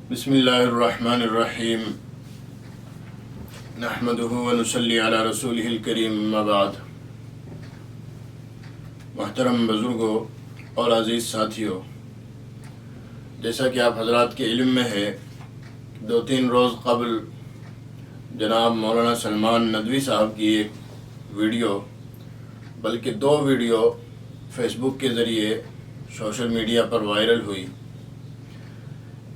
بسم اللہ الرحمن الرحیم نحمدہ ونصلی علی رسولہ الکریم اما بعد۔ محترم بزرگوں اور عزیز ساتھیوں، جیسا کہ آپ حضرات کے علم میں ہے، 2-3 روز قبل جناب مولانا سلمان ندوی صاحب کی ایک ویڈیو، بلکہ 2 ویڈیو فیس بک کے ذریعے سوشل میڈیا پر وائرل ہوئی۔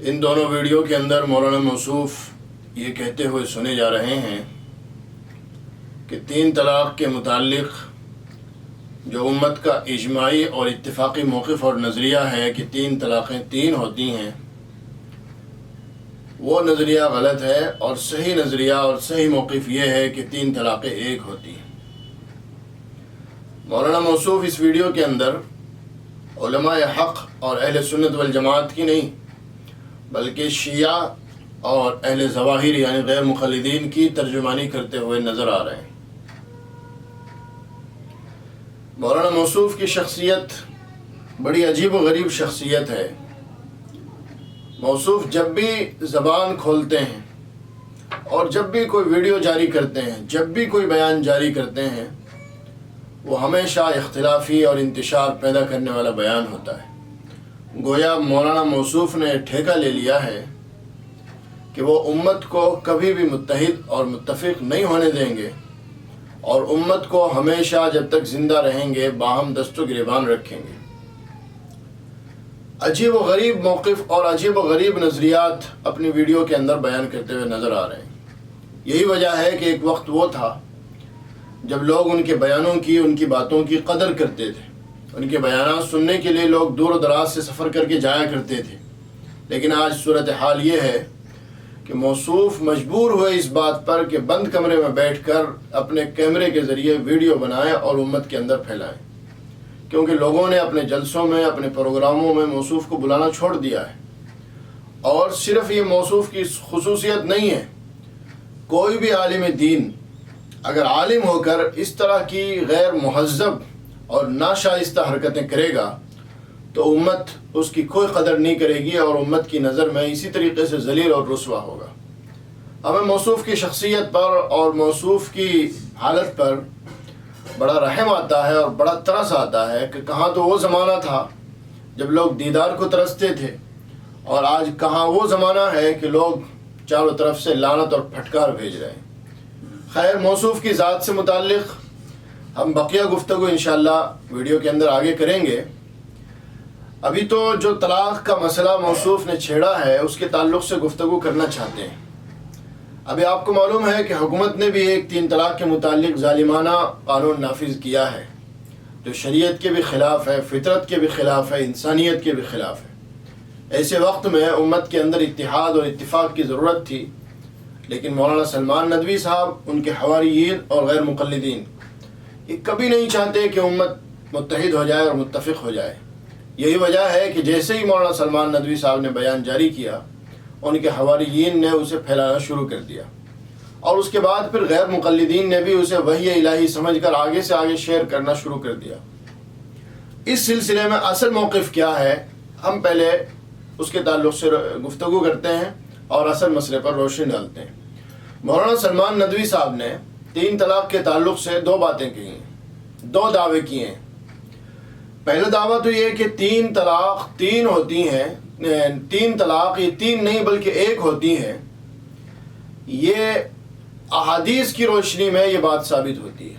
ان دونوں ویڈیو کے اندر مولانا موصوف یہ کہتے ہوئے سنے جا رہے ہیں کہ 3 طلاق کے متعلق جو امت کا اجماعی اور اتفاقی موقف اور نظریہ ہے کہ 3 طلاقیں 3 ہوتی ہیں، وہ نظریہ غلط ہے، اور صحیح نظریہ اور صحیح موقف یہ ہے کہ 3 طلاقیں 1 ہوتی ہیں۔ مولانا موصوف اس ویڈیو کے اندر علماء حق اور اہل سنت والجماعت کی نہیں، بلکہ شیعہ اور اہل ظواہر یعنی غیر مقلدین کی ترجمانی کرتے ہوئے نظر آ رہے ہیں۔ مولانا موصوف کی شخصیت بڑی عجیب و غریب شخصیت ہے۔ موصوف جب بھی زبان کھولتے ہیں اور جب بھی کوئی ویڈیو جاری کرتے ہیں، جب بھی کوئی بیان جاری کرتے ہیں، وہ ہمیشہ اختلافی اور انتشار پیدا کرنے والا بیان ہوتا ہے۔ گویا مولانا موصوف نے ٹھیکہ لے لیا ہے کہ وہ امت کو کبھی بھی متحد اور متفق نہیں ہونے دیں گے، اور امت کو ہمیشہ جب تک زندہ رہیں گے باہم دست و گریبان رکھیں گے۔ عجیب و غریب موقف اور عجیب و غریب نظریات اپنی ویڈیو کے اندر بیان کرتے ہوئے نظر آ رہے ہیں۔ یہی وجہ ہے کہ ایک وقت وہ تھا جب لوگ ان کے بیانوں کی، ان کی باتوں کی قدر کرتے تھے، ان کے بیانات سننے کے لیے لوگ دور و دراز سے سفر کر کے جایا کرتے تھے۔ لیکن آج صورتحال یہ ہے کہ موصوف مجبور ہوئے اس بات پر کہ بند کمرے میں بیٹھ کر اپنے کیمرے کے ذریعے ویڈیو بنائیں اور امت کے اندر پھیلائیں، کیونکہ لوگوں نے اپنے جلسوں میں، اپنے پروگراموں میں موصوف کو بلانا چھوڑ دیا ہے۔ اور صرف یہ موصوف کی خصوصیت نہیں ہے، کوئی بھی عالم دین اگر عالم ہو کر اس طرح کی غیر مہذب اور ناشائستہ حرکتیں کرے گا تو امت اس کی کوئی قدر نہیں کرے گی، اور امت کی نظر میں اسی طریقے سے ذلیل اور رسوا ہوگا۔ ہمیں موصوف کی شخصیت پر اور موصوف کی حالت پر بڑا رحم آتا ہے اور بڑا ترس آتا ہے کہ کہاں تو وہ زمانہ تھا جب لوگ دیدار کو ترستے تھے، اور آج کہاں وہ زمانہ ہے کہ لوگ چاروں طرف سے لعنت اور پھٹکار بھیج رہے ہیں۔ خیر، موصوف کی ذات سے متعلق ہم بقیہ گفتگو انشاءاللہ ویڈیو کے اندر آگے کریں گے۔ ابھی تو جو طلاق کا مسئلہ موصوف نے چھیڑا ہے اس کے تعلق سے گفتگو کرنا چاہتے ہیں۔ ابھی آپ کو معلوم ہے کہ حکومت نے بھی ایک 3 طلاق کے متعلق ظالمانہ قانون نافذ کیا ہے، جو شریعت کے بھی خلاف ہے، فطرت کے بھی خلاف ہے، انسانیت کے بھی خلاف ہے۔ ایسے وقت میں امت کے اندر اتحاد اور اتفاق کی ضرورت تھی، لیکن مولانا سلمان ندوی صاحب، ان کے حواریین اور غیر مقلدین یہ کبھی نہیں چاہتے کہ امت متحد ہو جائے اور متفق ہو جائے۔ یہی وجہ ہے کہ جیسے ہی مولانا سلمان ندوی صاحب نے بیان جاری کیا، ان کے حواریین نے اسے پھیلانا شروع کر دیا، اور اس کے بعد پھر غیر مقلدین نے بھی اسے وحی الہی سمجھ کر آگے سے آگے شیئر کرنا شروع کر دیا۔ اس سلسلے میں اصل موقف کیا ہے، ہم پہلے اس کے تعلق سے گفتگو کرتے ہیں اور اصل مسئلے پر روشنی ڈالتے ہیں۔ مولانا سلمان ندوی صاحب نے 3 طلاق کے تعلق سے 2 باتیں کہی ہیں، 2 دعوے کیے ہیں۔ پہلا دعویٰ تو یہ کہ 3 طلاق 3 ہوتی ہیں، 3 طلاق یہ 3 نہیں بلکہ 1 ہوتی ہیں۔ یہ احادیث کی روشنی میں یہ بات ثابت ہوتی ہے۔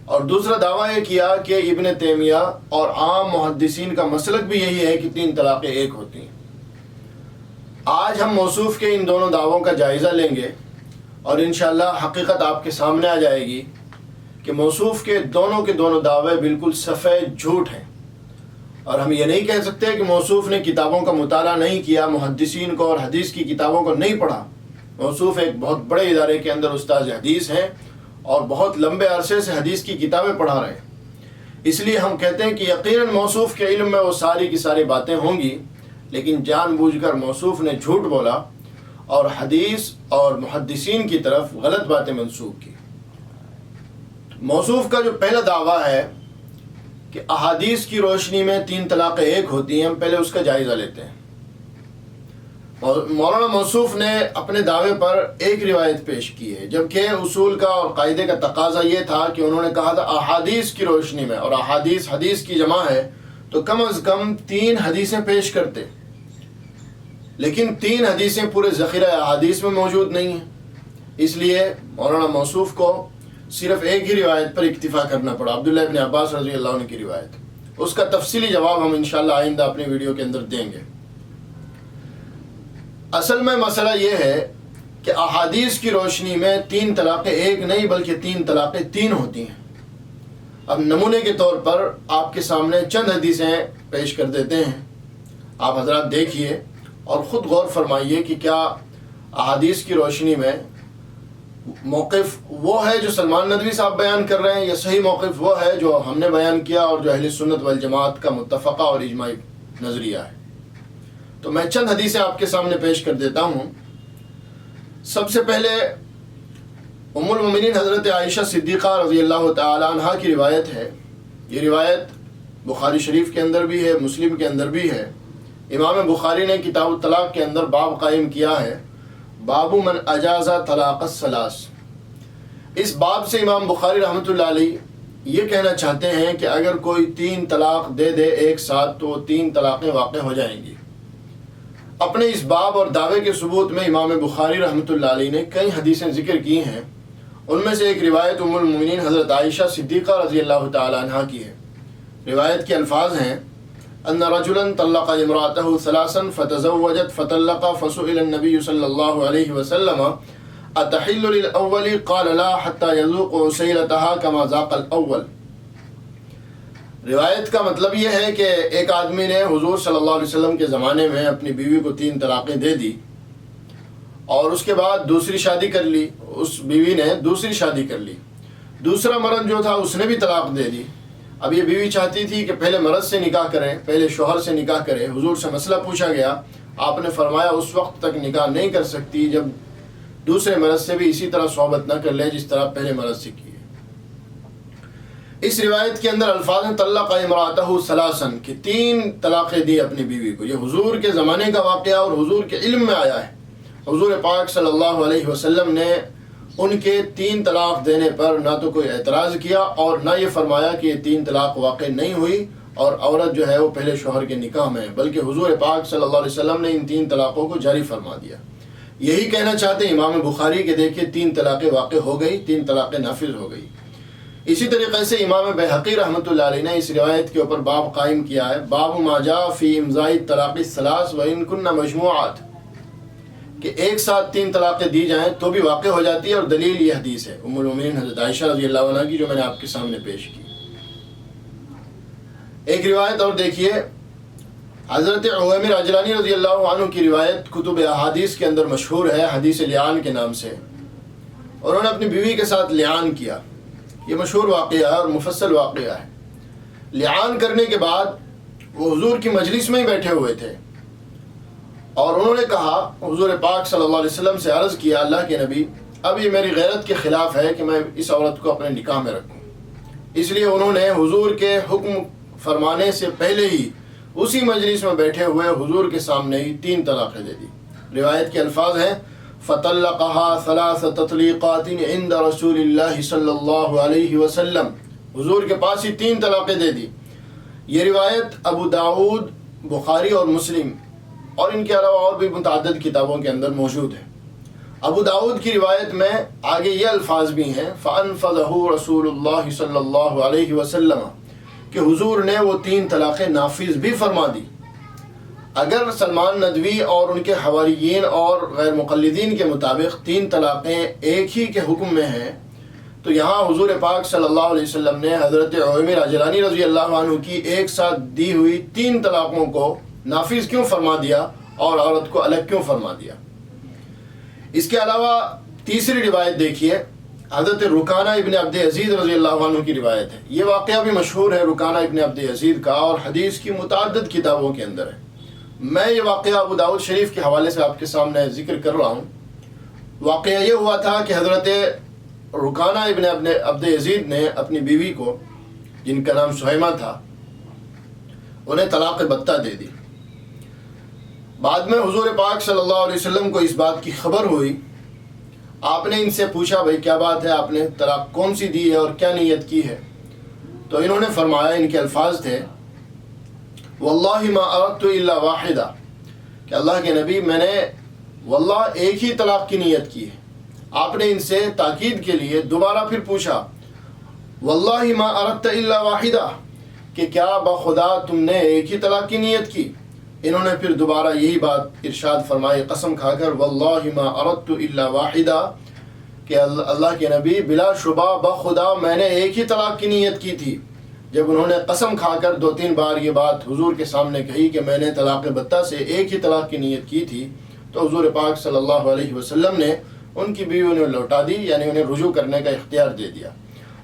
اور دوسرا دعویٰ یہ کیا کہ ابن تیمیہ اور عام محدثین کا مسلک بھی یہی ہے کہ 3 طلاقیں 1 ہوتی ہیں۔ آج ہم موصوف کے ان دونوں دعووں کا جائزہ لیں گے، اور انشاءاللہ حقیقت آپ کے سامنے آ جائے گی کہ موصوف کے دونوں دعوے بالکل سفید جھوٹ ہیں۔ اور ہم یہ نہیں کہہ سکتے کہ موصوف نے کتابوں کا مطالعہ نہیں کیا، محدثین کو اور حدیث کی کتابوں کو نہیں پڑھا۔ موصوف ایک بہت بڑے ادارے کے اندر استاد حدیث ہیں اور بہت لمبے عرصے سے حدیث کی کتابیں پڑھا رہے ہیں۔ اس لیے ہم کہتے ہیں کہ یقیناً موصوف کے علم میں وہ ساری کی ساری باتیں ہوں گی، لیکن جان بوجھ کر موصوف نے جھوٹ بولا اور حدیث اور محدثین کی طرف غلط باتیں منسوب کی۔ موصوف کا جو پہلا دعویٰ ہے کہ احادیث کی روشنی میں 3 طلاقیں 1 ہوتی ہیں، ہم پہلے اس کا جائزہ لیتے ہیں۔ مولانا موصوف نے اپنے دعوے پر ایک روایت پیش کی ہے، جبکہ اصول کا اور قاعدے کا تقاضا یہ تھا کہ انہوں نے کہا تھا احادیث کی روشنی میں، اور احادیث حدیث کی جمع ہے تو کم از کم 3 حدیثیں پیش کرتے، لیکن 3 حدیثیں پورے ذخیرہ احادیث میں موجود نہیں ہیں، اس لیے مولانا موصوف کو صرف ایک ہی روایت پر اکتفا کرنا پڑا، عبداللہ ابن عباس رضی اللہ عنہ کی روایت۔ اس کا تفصیلی جواب ہم انشاءاللہ آئندہ اپنی ویڈیو کے اندر دیں گے۔ اصل میں مسئلہ یہ ہے کہ احادیث کی روشنی میں 3 طلاقیں ایک نہیں بلکہ 3 طلاقیں 3 ہوتی ہیں۔ اب نمونے کے طور پر آپ کے سامنے چند حدیثیں پیش کر دیتے ہیں، آپ حضرات دیکھیے اور خود غور فرمائیے کہ کیا احادیث کی روشنی میں موقف وہ ہے جو سلمان ندوی صاحب بیان کر رہے ہیں، یا صحیح موقف وہ ہے جو ہم نے بیان کیا اور جو اہل سنت والجماعت کا متفقہ اور اجماعی نظریہ ہے۔ تو میں چند حدیثیں آپ کے سامنے پیش کر دیتا ہوں۔ سب سے پہلے ام المومنین حضرت عائشہ صدیقہ رضی اللہ تعالی عنہ کی روایت ہے۔ یہ روایت بخاری شریف کے اندر بھی ہے، مسلم کے اندر بھی ہے۔ امام بخاری نے کتاب الطلاق کے اندر باب قائم کیا ہے، باب من اجاز طلاق الثلاث۔ اس باب سے امام بخاری رحمۃ اللہ علیہ یہ کہنا چاہتے ہیں کہ اگر کوئی 3 طلاق دے دے ایک ساتھ تو 3 طلاقیں واقع ہو جائیں گی۔ اپنے اس باب اور دعوے کے ثبوت میں امام بخاری رحمۃ اللہ علیہ نے کئی حدیثیں ذکر کی ہیں، ان میں سے ایک روایت ام المومنین حضرت عائشہ صدیقہ رضی اللہ تعالی عنہ کی ہے۔ روایت کے الفاظ ہیں ان رجلا طلق امرأته 3 فتزوجت فطلق فسئل النبي صلی اللہ علیہ وسلم اتحل للأول قال لا حتى يذوق عسيلتها كما ذاق الأول۔ روایت کا مطلب یہ ہے کہ ایک آدمی نے حضور صلی اللہ علیہ وسلم کے زمانے میں اپنی بیوی کو 3 طلاقیں دے دی اور اس کے بعد دوسری شادی کر لی، اس بیوی نے دوسری شادی کر لی، دوسرا مرد جو تھا اس نے بھی طلاق دے دی۔ اب یہ بیوی چاہتی تھی کہ پہلے مرد سے نکاح کریں، پہلے شوہر سے نکاح کریں۔ حضور سے مسئلہ پوچھا گیا، آپ نے فرمایا اس وقت تک نکاح نہیں کر سکتی جب دوسرے مرد سے بھی اسی طرح صحبت نہ کر لے جس طرح پہلے مرد سے کی ہے۔ اس روایت کے اندر الفاظ ہیں طلق امرأته 3 کہ 3 طلاقیں دی اپنی بیوی کو۔ یہ حضور کے زمانے کا واقعہ اور حضور کے علم میں آیا ہے۔ حضور پاک صلی اللہ علیہ وسلم نے ان کے 3 طلاق دینے پر نہ تو کوئی اعتراض کیا اور نہ یہ فرمایا کہ یہ 3 طلاق واقع نہیں ہوئی اور عورت جو ہے وہ پہلے شوہر کے نکاح میں ہے، بلکہ حضور پاک صلی اللہ علیہ وسلم نے ان 3 طلاقوں کو جاری فرما دیا۔ یہی کہنا چاہتے ہیں امام بخاری کہ دیکھیں 3 طلاقیں واقع ہو گئی، 3 طلاقیں نافذ ہو گئی۔ اسی طریقے سے امام بیہقی رحمۃ اللہ علیہ نے اس روایت کے اوپر باب قائم کیا ہے، باب ما جاء فی امضاء الطلاق الثلاث وان کن مجموعات، کہ ایک ساتھ 3 طلاقیں دی جائیں تو بھی واقع ہو جاتی ہے، اور دلیل یہ حدیث ہے ام المومنین حضرت عائشہ رضی اللہ عنہ کی جو میں نے آپ کے سامنے پیش کی۔ ایک روایت اور دیکھیے، حضرت عویمر عجلانی رضی اللہ عنہ کی روایت کتب احادیث کے اندر مشہور ہے حدیث لعان کے نام سے۔ انہوں نے اپنی بیوی کے ساتھ لعان کیا، یہ مشہور واقعہ ہے اور مفصل واقعہ ہے۔ لعان کرنے کے بعد وہ حضور کی مجلس میں ہی بیٹھے ہوئے تھے اور انہوں نے کہا، حضور پاک صلی اللہ علیہ وسلم سے عرض کیا، اللہ کے نبی اب یہ میری غیرت کے خلاف ہے کہ میں اس عورت کو اپنے نکاح میں رکھوں، اس لیے انہوں نے حضور کے حکم فرمانے سے پہلے ہی اسی مجلس میں بیٹھے ہوئے حضور کے سامنے ہی 3 طلاقیں دے دی۔ روایت کے الفاظ ہیں فَطَلَّقَهَا 3 تطلیقات عند رسول اللہ صلی اللہ علیہ وسلم، حضور کے پاس ہی 3 طلاقیں دے دی۔ یہ روایت ابو داود، بخاری اور مسلم اور ان کے علاوہ اور بھی متعدد کتابوں کے اندر موجود ہے۔ ابو داود کی روایت میں آگے یہ الفاظ بھی ہیں فَأَنفَذَهُ رسول اللہ صلی اللہ علیہ وسلم، کہ حضور نے وہ 3 طلاقیں نافذ بھی فرما دی۔ اگر سلمان ندوی اور ان کے حواریین اور غیر مقلدین کے مطابق 3 طلاقیں ایک ہی کے حکم میں ہیں، تو یہاں حضور پاک صلی اللہ علیہ وسلم نے حضرت عویمر عجلانی رضی اللہ عنہ کی ایک ساتھ دی ہوئی 3 طلاقوں کو نافذ کیوں فرما دیا اور عورت کو الگ کیوں فرما دیا؟ اس کے علاوہ تیسری روایت دیکھیے، حضرت رکانہ ابن عبد عزیز رضی اللہ عنہ کی روایت ہے۔ یہ واقعہ بھی مشہور ہے رکانہ ابن عبد عزیز کا اور حدیث کی متعدد کتابوں کے اندر ہے۔ میں یہ واقعہ ابو داؤد شریف کے حوالے سے آپ کے سامنے ذکر کر رہا ہوں۔ واقعہ یہ ہوا تھا کہ حضرت رکانہ ابن عبد عزیز نے اپنی بیوی کو، جن کا نام سہیمہ تھا، انہیں طلاق بتہ دے دی۔ بعد میں حضور پاک صلی اللہ علیہ وسلم کو اس بات کی خبر ہوئی. آپ نے ان سے پوچھا بھائی کیا بات ہے, آپ نے طلاق کون سی دی ہے اور کیا نیت کی ہے؟ تو انہوں نے فرمایا, ان کے الفاظ تھے واللہ ما اردت الا واحدہ, کہ اللہ کے نبی میں نے واللہ ایک ہی طلاق کی نیت کی ہے. آپ نے ان سے تاکید کے لیے دوبارہ پھر پوچھا واللہ ما اردت الا واحدہ, کہ کیا بخدا تم نے ایک ہی طلاق کی نیت کی؟ انہوں نے پھر دوبارہ یہی بات ارشاد فرمائی قسم کھا کر واللہ ما اردت الا واحدہ, کہ اللہ کے نبی بلا شبہ بخدا میں نے ایک ہی طلاق کی نیت کی تھی. جب انہوں نے قسم کھا کر 2-3 بار یہ بات حضور کے سامنے کہی کہ میں نے طلاق بتہ سے ایک ہی طلاق کی نیت کی تھی, تو حضور پاک صلی اللہ علیہ وسلم نے ان کی بیوی انہیں لوٹا دی, یعنی انہیں رجوع کرنے کا اختیار دے دیا,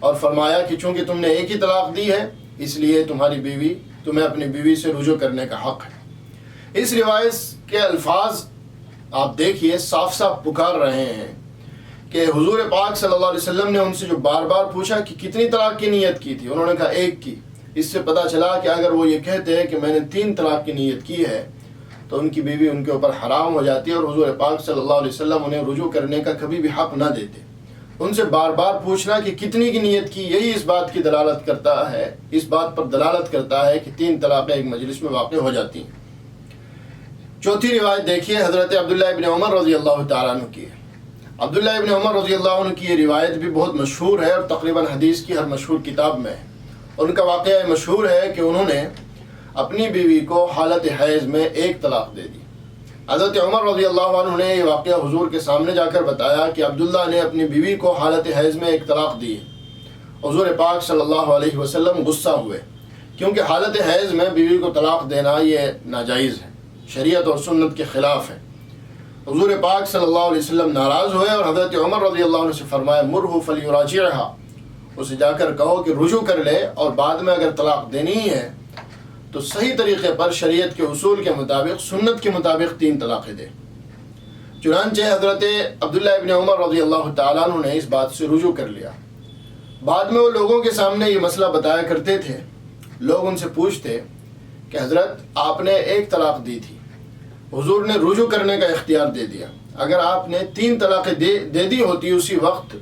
اور فرمایا کہ چونکہ تم نے ایک ہی طلاق دی ہے اس لیے تمہیں اپنی بیوی سے رجوع کرنے کا حق ہے. اس روایت کے الفاظ آپ دیکھیے صاف صاف پکار رہے ہیں کہ حضور پاک صلی اللہ علیہ وسلم نے ان سے جو بار بار پوچھا کہ کتنی طلاق کی نیت کی تھی, انہوں نے کہا ایک کی. اس سے پتہ چلا کہ اگر وہ یہ کہتے کہ میں نے 3 طلاق کی نیت کی ہے تو ان کی بیوی ان کے اوپر حرام ہو جاتی ہے, اور حضور پاک صلی اللہ علیہ وسلم انہیں رجوع کرنے کا کبھی بھی حق نہ دیتے. ان سے بار بار پوچھنا کہ کتنی کی نیت کی, یہی اس بات کی دلالت کرتا ہے, اس بات پر دلالت کرتا ہے کہ 3 طلاقیں ایک مجلس میں واقع ہو جاتی ہیں. چوتھی روایت دیکھیے حضرت عبداللہ ابن عمر رضی اللہ تعالیٰ عنہ کی ہے. عبداللہ ابن عمر رضی اللہ عنہ کی یہ روایت بھی بہت مشہور ہے اور تقریباً حدیث کی ہر مشہور کتاب میں ہے. ان کا واقعہ مشہور ہے کہ انہوں نے اپنی بیوی کو حالت حیض میں 1 طلاق دے دی. حضرت عمر رضی اللہ عنہ نے یہ واقعہ حضور کے سامنے جا کر بتایا کہ عبداللہ نے اپنی بیوی کو حالت حیض میں 1 طلاق دی ہے. حضور پاک صلی اللہ علیہ وسلم غصہ ہوئے, کیونکہ حالت حیض میں بیوی کو طلاق دینا یہ ناجائز ہے, شریعت اور سنت کے خلاف ہے. حضور پاک صلی اللہ علیہ وسلم ناراض ہوئے اور حضرت عمر رضی اللہ عنہ سے فرمایا مرہ فلیراجعھا, اسے جا کر کہو کہ رجوع کر لے, اور بعد میں اگر طلاق دینی ہی ہے تو صحیح طریقے پر شریعت کے اصول کے مطابق سنت کے مطابق 3 طلاقیں دے. چنانچہ حضرت عبداللہ ابن عمر رضی اللہ تعالیٰ عنہ نے اس بات سے رجوع کر لیا. بعد میں وہ لوگوں کے سامنے یہ مسئلہ بتایا کرتے تھے. لوگ ان سے پوچھتے کہ حضرت آپ نے 1 طلاق دی تھی, حضور نے رجوع کرنے کا اختیار دے دیا, اگر آپ نے 3 طلاقیں دے دی ہوتی اسی وقت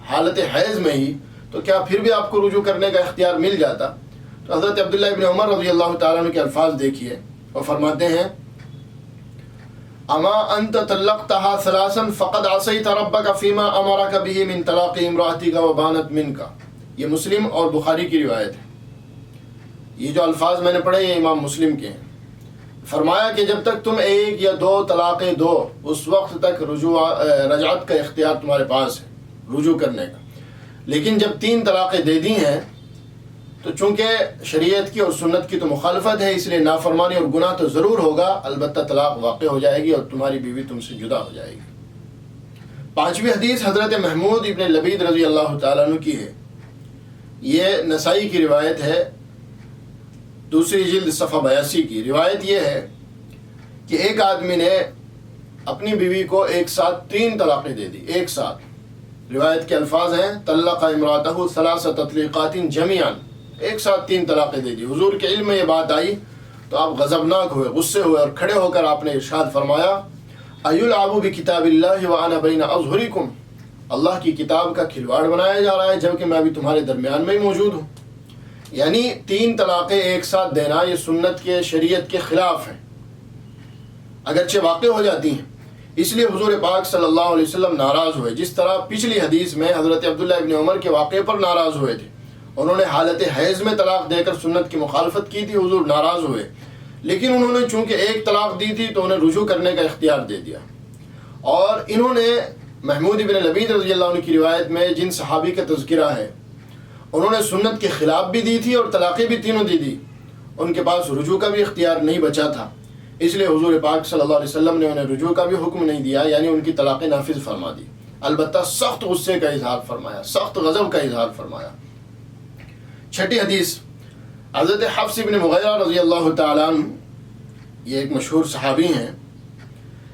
حالت حیض میں ہی تو کیا پھر بھی آپ کو رجوع کرنے کا اختیار مل جاتا؟ تو حضرت عبداللہ ابن عمر رضی اللہ تعالیٰ عنہ کے الفاظ دیکھیے, وہ فرماتے ہیں اما انت طلقتها 3 فقد عصیت ربک فیما امرک به من طلاق امرأتک وبانت منک. یہ مسلم اور بخاری کی روایت ہے. یہ جو الفاظ میں نے پڑھے یہ امام مسلم کے ہیں. فرمایا کہ جب تک تم 1 یا 2 طلاقیں دو اس وقت تک رجعت کا اختیار تمہارے پاس ہے, رجوع کرنے کا. لیکن جب 3 طلاقیں دے دی ہیں تو چونکہ شریعت کی اور سنت کی تو مخالفت ہے, اس لیے نافرمانی اور گناہ تو ضرور ہوگا, البتہ طلاق واقع ہو جائے گی اور تمہاری بیوی تم سے جدا ہو جائے گی. 5ویں حدیث حضرت محمود ابن لبید رضی اللہ تعالیٰ عنہ کی ہے. یہ نسائی کی روایت ہے, 2 جلد صفحہ 82 کی. روایت یہ ہے کہ ایک آدمی نے اپنی بیوی کو ایک ساتھ 3 طلاقیں دے دی, ایک ساتھ. روایت کے الفاظ ہیں طلق امرأتہ 3 تطلیقات جمیعا, ایک ساتھ 3 طلاقیں دے دی. حضور کے علم میں یہ بات آئی تو آپ غضبناک ہوئے, غصے ہوئے, اور کھڑے ہو کر آپ نے ارشاد فرمایا ایلعب بکتاب اللہ وانا بین اظہرکم, اللہ کی کتاب کا کھلواڑ بنایا جا رہا ہے جبکہ میں ابھی تمہارے درمیان میں ہی موجود ہوں. یعنی 3 طلاقیں ایک ساتھ دینا یہ سنت کے شریعت کے خلاف ہے, اگرچہ واقع ہو جاتی ہیں. اس لیے حضور پاک صلی اللہ علیہ وسلم ناراض ہوئے, جس طرح پچھلی حدیث میں حضرت عبداللہ ابن عمر کے واقعے پر ناراض ہوئے تھے. انہوں نے حالت حیض میں طلاق دے کر سنت کی مخالفت کی تھی, حضور ناراض ہوئے, لیکن انہوں نے چونکہ 1 طلاق دی تھی تو انہیں رجوع کرنے کا اختیار دے دیا. اور انہوں نے محمود ابن لبید رضی اللہ عنہ کی روایت میں جن صحابی کا تذکرہ ہے انہوں نے سنت کے خلاف بھی دی تھی اور طلاقیں بھی تینوں دی. ان کے پاس رجوع کا بھی اختیار نہیں بچا تھا, اس لیے حضور پاک صلی اللہ علیہ وسلم نے انہیں رجوع کا بھی حکم نہیں دیا, یعنی ان کی طلاقیں نافذ فرما دی. البتہ سخت غصے کا اظہار فرمایا, سخت غضب کا اظہار فرمایا. 6ٹھی حدیث حضرت حفص بن مغیرہ رضی اللہ تعالیٰ عنہ, یہ ایک مشہور صحابی ہیں.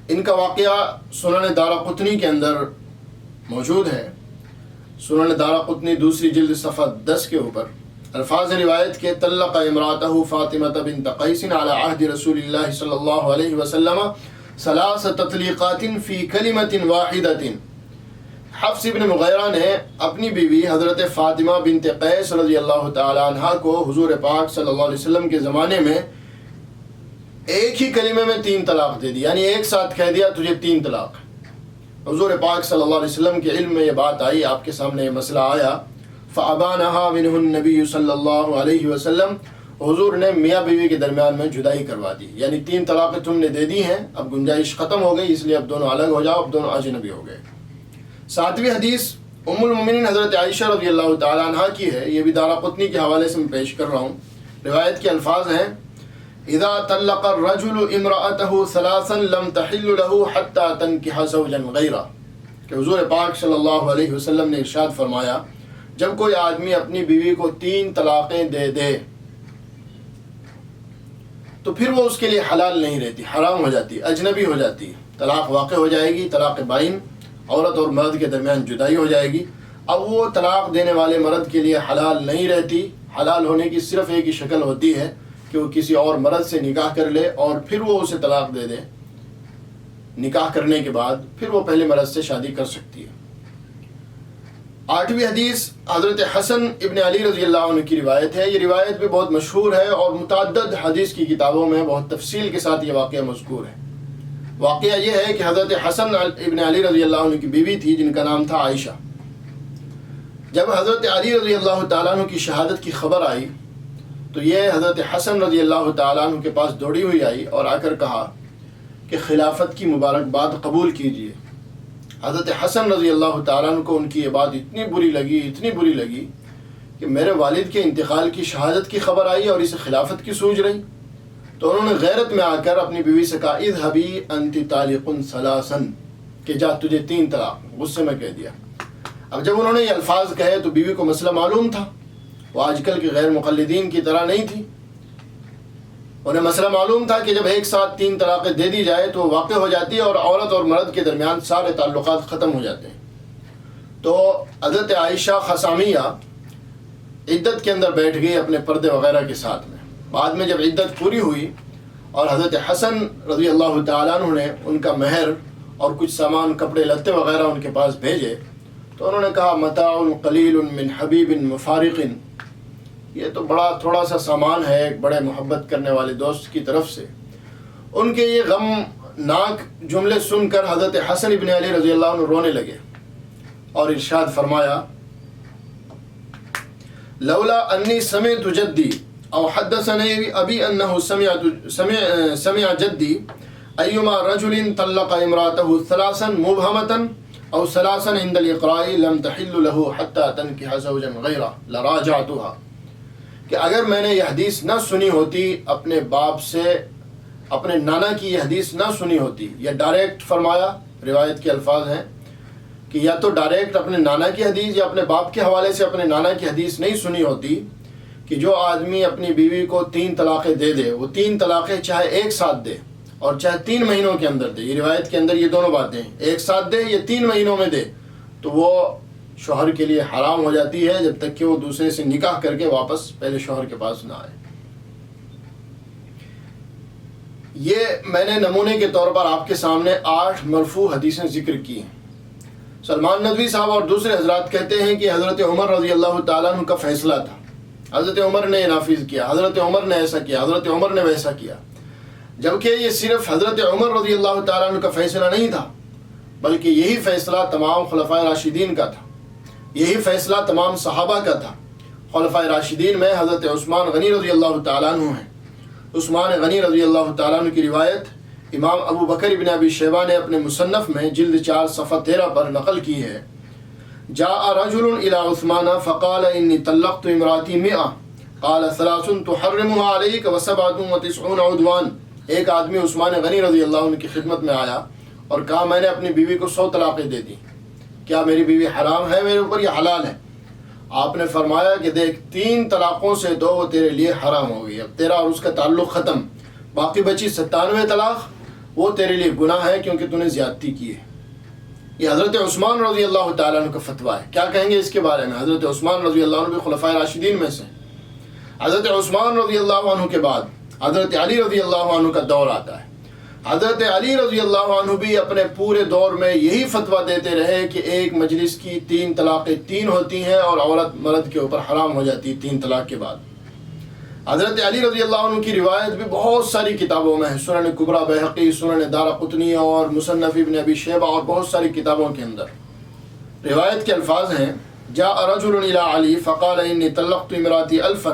ان کا واقعہ سنن دارقطنی کے اندر موجود ہے. سنن دارقطنی 2 جلد صفحہ 10 کے اوپر الفاظ روایت کے طلق امراتہ فاطمہ بنت قیس علی عہد رسول اللہ صلی اللہ علیہ وسلم ثلاث تطلیقات فی کلمۃ واحدۃ۔ حفص بن مغیرہ نے اپنی بیوی حضرت فاطمہ بنت قیس رضی اللہ تعالی عنہ کو حضور پاک صلی اللہ علیہ وسلم کے زمانے میں ایک ہی کلمے میں 3 طلاق دے دی، یعنی ایک ساتھ کہہ دیا تجھے 3 طلاق۔ حضور پاک صلی اللہ علیہ وسلم کے علم میں یہ بات آئی، آپ کے سامنے یہ مسئلہ آیا، فَأَبَانَهَا مِنْهُ النَّبِيُّ صلی اللہ علیہ وسلم، حضور نے میاں بیوی کے درمیان میں جدائی کروا دی، یعنی 3 طلاقیں تم نے دے دی ہیں، اب گنجائش ختم ہو گئی، اس لیے اب دونوں الگ ہو جاؤ، اب دونوں اجنبی ہو گئے۔ 7ویں حدیث ام المؤمنین حضرت عائشہ رضی اللہ تعالی عنہ کی ہے، یہ بھی دارقطنی کے حوالے سے میں پیش کر رہا ہوں۔ روایت کے الفاظ ہیں اذا طلق الرجل امرأته ثلاثا لم تحل له حتى تنكح زوجا غيره، کہ حضور پاک صلی اللہ علیہ وسلم نے ارشاد فرمایا جب کوئی آدمی اپنی بیوی کو 3 طلاقیں دے دے تو پھر وہ اس کے لیے حلال نہیں رہتی، حرام ہو جاتی، اجنبی ہو جاتی، طلاق واقع ہو جائے گی، طلاق بائن، عورت اور مرد کے درمیان جدائی ہو جائے گی۔ اب وہ طلاق دینے والے مرد کے لیے حلال نہیں رہتی، حلال ہونے کی صرف ایک ہی شکل ہوتی ہے کہ وہ کسی اور مرد سے نکاح کر لے اور پھر وہ اسے طلاق دے دے، نکاح کرنے کے بعد پھر وہ پہلے مرد سے شادی کر سکتی ہے۔ 8ویں حدیث حضرت حسن ابن علی رضی اللہ عنہ کی روایت ہے، یہ روایت بھی بہت مشہور ہے اور متعدد حدیث کی کتابوں میں بہت تفصیل کے ساتھ یہ واقعہ مذکور ہے۔ واقعہ یہ ہے کہ حضرت حسن ابن علی رضی اللہ عنہ کی بیوی تھی جن کا نام تھا عائشہ۔ جب حضرت علی رضی اللہ تعالیٰ عنہ کی شہادت کی خبر آئی تو یہ حضرت حسن رضی اللہ تعالیٰ عنہ کے پاس دوڑی ہوئی آئی اور آ کر کہا کہ خلافت کی مبارکباد قبول کیجیے۔ حضرت حسن رضی اللہ تعالیٰ عنہ کو ان کی یہ بات اتنی بری لگی کہ میرے والد کے انتقال کی شہادت کی خبر آئی اور اسے خلافت کی سوچ رہی، تو انہوں نے غیرت میں آ کر اپنی بیوی سے کہا اذهبی انت طالق ثلاثا، کہ جا تجھے 3 طلاق، غصے میں کہہ دیا۔ اب جب انہوں نے یہ الفاظ کہے تو بیوی کو مسئلہ معلوم تھا، وہ آج کل کے غیر مقلدین کی طرح نہیں تھی، انہیں مسئلہ معلوم تھا کہ جب ایک ساتھ 3 طلاقیں دے دی جائے تو واقع ہو جاتی ہے اور عورت اور مرد کے درمیان سارے تعلقات ختم ہو جاتے ہیں۔ تو حضرت عائشہ خثامیہ عدت کے اندر بیٹھ گئی اپنے پردے وغیرہ کے ساتھ میں۔ بعد میں جب عدت پوری ہوئی اور حضرت حسن رضی اللہ تعالیٰ عنہ نے ان کا مہر اور کچھ سامان کپڑے لتے وغیرہ ان کے پاس بھیجے تو انہوں نے کہا متاع قلیل من حبیب مفارق، یہ تو بڑا تھوڑا سا سامان ہے ایک بڑے محبت کرنے والے دوست کی طرف سے۔ ان کے یہ غم ناک جملے سن کر حضرت حسن ابن علی رضی اللہ عنہ رونے لگے اور ارشاد فرمایا لولا انی سمعت جدی او حدثني ابی انه سمع جدی ایما رجل طلق امراته 3 مبهمة او 3 عند الاقراء لم تحل له حتى تنكح زوجا غيره لراجعتها، کہ اگر میں نے یہ حدیث نہ سنی ہوتی اپنے باپ سے، اپنے نانا کی یہ حدیث نہ سنی ہوتی، یا ڈائریکٹ فرمایا، روایت کے الفاظ ہیں کہ یا تو ڈائریکٹ اپنے نانا کی حدیث یا اپنے باپ کے حوالے سے اپنے نانا کی حدیث نہیں سنی ہوتی کہ جو آدمی اپنی بیوی کو 3 طلاقیں دے دے، وہ 3 طلاقیں چاہے ایک ساتھ دے اور چاہے 3 مہینوں کے اندر دے، یہ روایت کے اندر یہ دونوں باتیں ایک ساتھ دے یا 3 مہینوں میں دے، تو وہ شوہر کے لیے حرام ہو جاتی ہے جب تک کہ وہ دوسرے سے نکاح کر کے واپس پہلے شوہر کے پاس نہ آئے۔ یہ میں نے نمونے کے طور پر آپ کے سامنے 8 مرفوع حدیثیں ذکر کی ہیں۔ سلمان ندوی صاحب اور دوسرے حضرات کہتے ہیں کہ حضرت عمر رضی اللہ تعالیٰ عنہ کا فیصلہ تھا، حضرت عمر نے یہ نافذ کیا، حضرت عمر نے ایسا کیا، حضرت عمر نے ویسا کیا، جبکہ یہ صرف حضرت عمر رضی اللہ تعالیٰ عنہ کا فیصلہ نہیں تھا، بلکہ یہی فیصلہ تمام خلفائے راشدین کا تھا، یہی فیصلہ تمام صحابہ کا تھا۔ خلفائے راشدین میں حضرت عثمان غنی رضی اللہ تعالیٰ عنہ ہیں۔ عثمان غنی رضی اللہ تعالیٰ عنہ کی روایت امام ابو بکر ابن ابی شیبہ نے اپنے مصنف میں جلد 4 صفحہ 13 پر نقل کی ہے، جاء رجل الى عثمان فقال انی طلقت امراتی 100 قال 3 تحرمها علیک و97 عدوان۔ ایک آدمی عثمان غنی رضی اللہ عنہ کی خدمت میں آیا اور کہا میں نے اپنی بیوی کو 100 طلاقیں دے دی، کیا میری بیوی حرام ہے میرے اوپر یا حلال ہے؟ آپ نے فرمایا کہ دیکھ 3 طلاقوں سے 2 وہ تیرے لیے حرام ہو گئی، اب تیرا اور اس کا تعلق ختم، باقی بچی 97 طلاق وہ تیرے لیے گناہ ہے کیونکہ تو نے زیادتی کی ہے۔ یہ حضرت عثمان رضی اللہ تعالیٰ عنہ کا فتویٰ ہے، کیا کہیں گے اس کے بارے میں؟ حضرت عثمان رضی اللہ عنہ بھی خلفائے راشدین میں سے، حضرت عثمان رضی اللہ عنہ کے بعد حضرت علی رضی اللہ عنہ کا دور آتا ہے. حضرت علی رضی اللہ عنہ بھی اپنے پورے دور میں یہی فتویٰ دیتے رہے کہ ایک مجلس کی 3 طلاقیں 3 ہوتی ہیں اور عورت مرد کے اوپر حرام ہو جاتی ہے 3 طلاق کے بعد. حضرت علی رضی اللہ عنہ کی روایت بھی بہت ساری کتابوں میں ہے، سنن کبریٰ بیہقی، سنن دارقطنی اور مصنف ابن ابی شیبہ اور بہت ساری کتابوں کے اندر روایت کے الفاظ ہیں: جاء رجل الى علی فقال انی طلقت امراتی الفا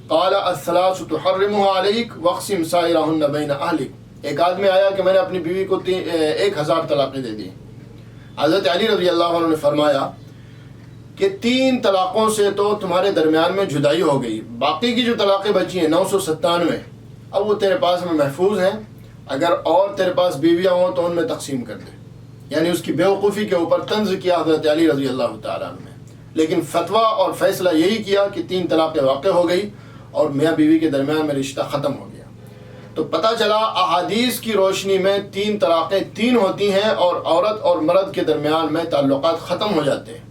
قال الثلاث تحرمها علیک واقسم سائرہن بین اہلک. ایک آدمی آیا کہ میں نے اپنی بیوی کو 1000 طلاقیں دے دی. حضرت علی رضی اللہ عنہ نے فرمایا کہ 3 طلاقوں سے تو تمہارے درمیان میں جدائی ہو گئی، باقی کی جو طلاقیں بچی ہیں 997 اب وہ تیرے پاس میں محفوظ ہیں، اگر اور تیرے پاس بیویاں ہوں تو ان میں تقسیم کر دے. یعنی اس کی بیوقوفی کے اوپر طنز کیا حضرت علی رضی اللہ تعالیٰ عنہ نے، لیکن فتویٰ اور فیصلہ یہی کیا کہ 3 طلاقیں واقع ہو گئی اور میاں بیوی کے درمیان میں رشتہ ختم ہو گیا. تو پتہ چلا احادیث کی روشنی میں 3 طلاقیں 3 ہوتی ہیں اور عورت اور مرد کے درمیان میں تعلقات ختم ہو جاتے ہیں.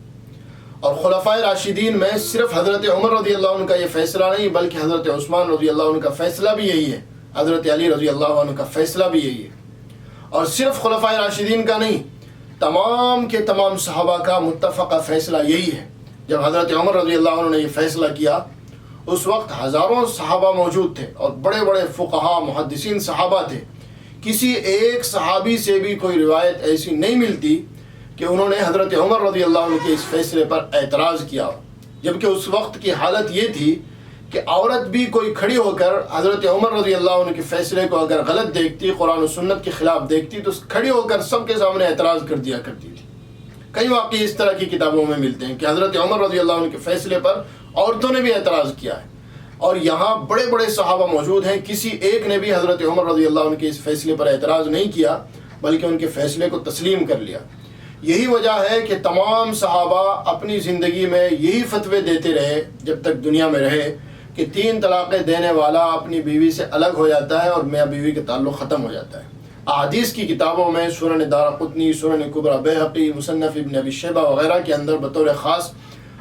اور خلفائے راشدین میں صرف حضرت عمر رضی اللہ عنہ کا یہ فیصلہ نہیں بلکہ حضرت عثمان رضی اللہ عنہ کا فیصلہ بھی یہی ہے، حضرت علی رضی اللہ عنہ کا فیصلہ بھی یہی ہے. اور صرف خلفائے راشدین کا نہیں، تمام کے تمام صحابہ کا متفقہ فیصلہ یہی ہے. جب حضرت عمر رضی اللہ عنہ نے یہ فیصلہ کیا اس وقت ہزاروں صحابہ موجود تھے اور بڑے بڑے فقہاء محدثین صحابہ تھے. کسی ایک صحابی سے بھی کوئی روایت ایسی نہیں ملتی کہ انہوں نے حضرت عمر رضی اللہ عنہ کے اس فیصلے پر اعتراض کیا ہو، جبکہ اس وقت کی حالت یہ تھی کہ عورت بھی کوئی کھڑی ہو کر حضرت عمر رضی اللہ عنہ کے فیصلے کو اگر غلط دیکھتی، قرآن و سنت کے خلاف دیکھتی تو کھڑی ہو کر سب کے سامنے اعتراض کر دیا کرتی تھی. کئی واقعی اس طرح کی کتابوں میں ملتے ہیں کہ حضرت عمر رضی اللہ عنہ کے فیصلے پر عورتوں نے بھی اعتراض کیا ہے. اور یہاں بڑے بڑے صحابہ موجود ہیں، کسی ایک نے بھی حضرت عمر رضی اللہ عنہ کے اس فیصلے پر اعتراض نہیں کیا بلکہ ان کے فیصلے کو تسلیم کر لیا. یہی وجہ ہے کہ تمام صحابہ اپنی زندگی میں یہی فتوے دیتے رہے جب تک دنیا میں رہے کہ 3 طلاقیں دینے والا اپنی بیوی سے الگ ہو جاتا ہے اور میاں بیوی کا تعلق ختم ہو جاتا ہے. احادیث کی کتابوں میں سنن دارقطنی، سنن کبریٰ بیہقی، مصنف ابن ابی شیبہ وغیرہ کے اندر بطور خاص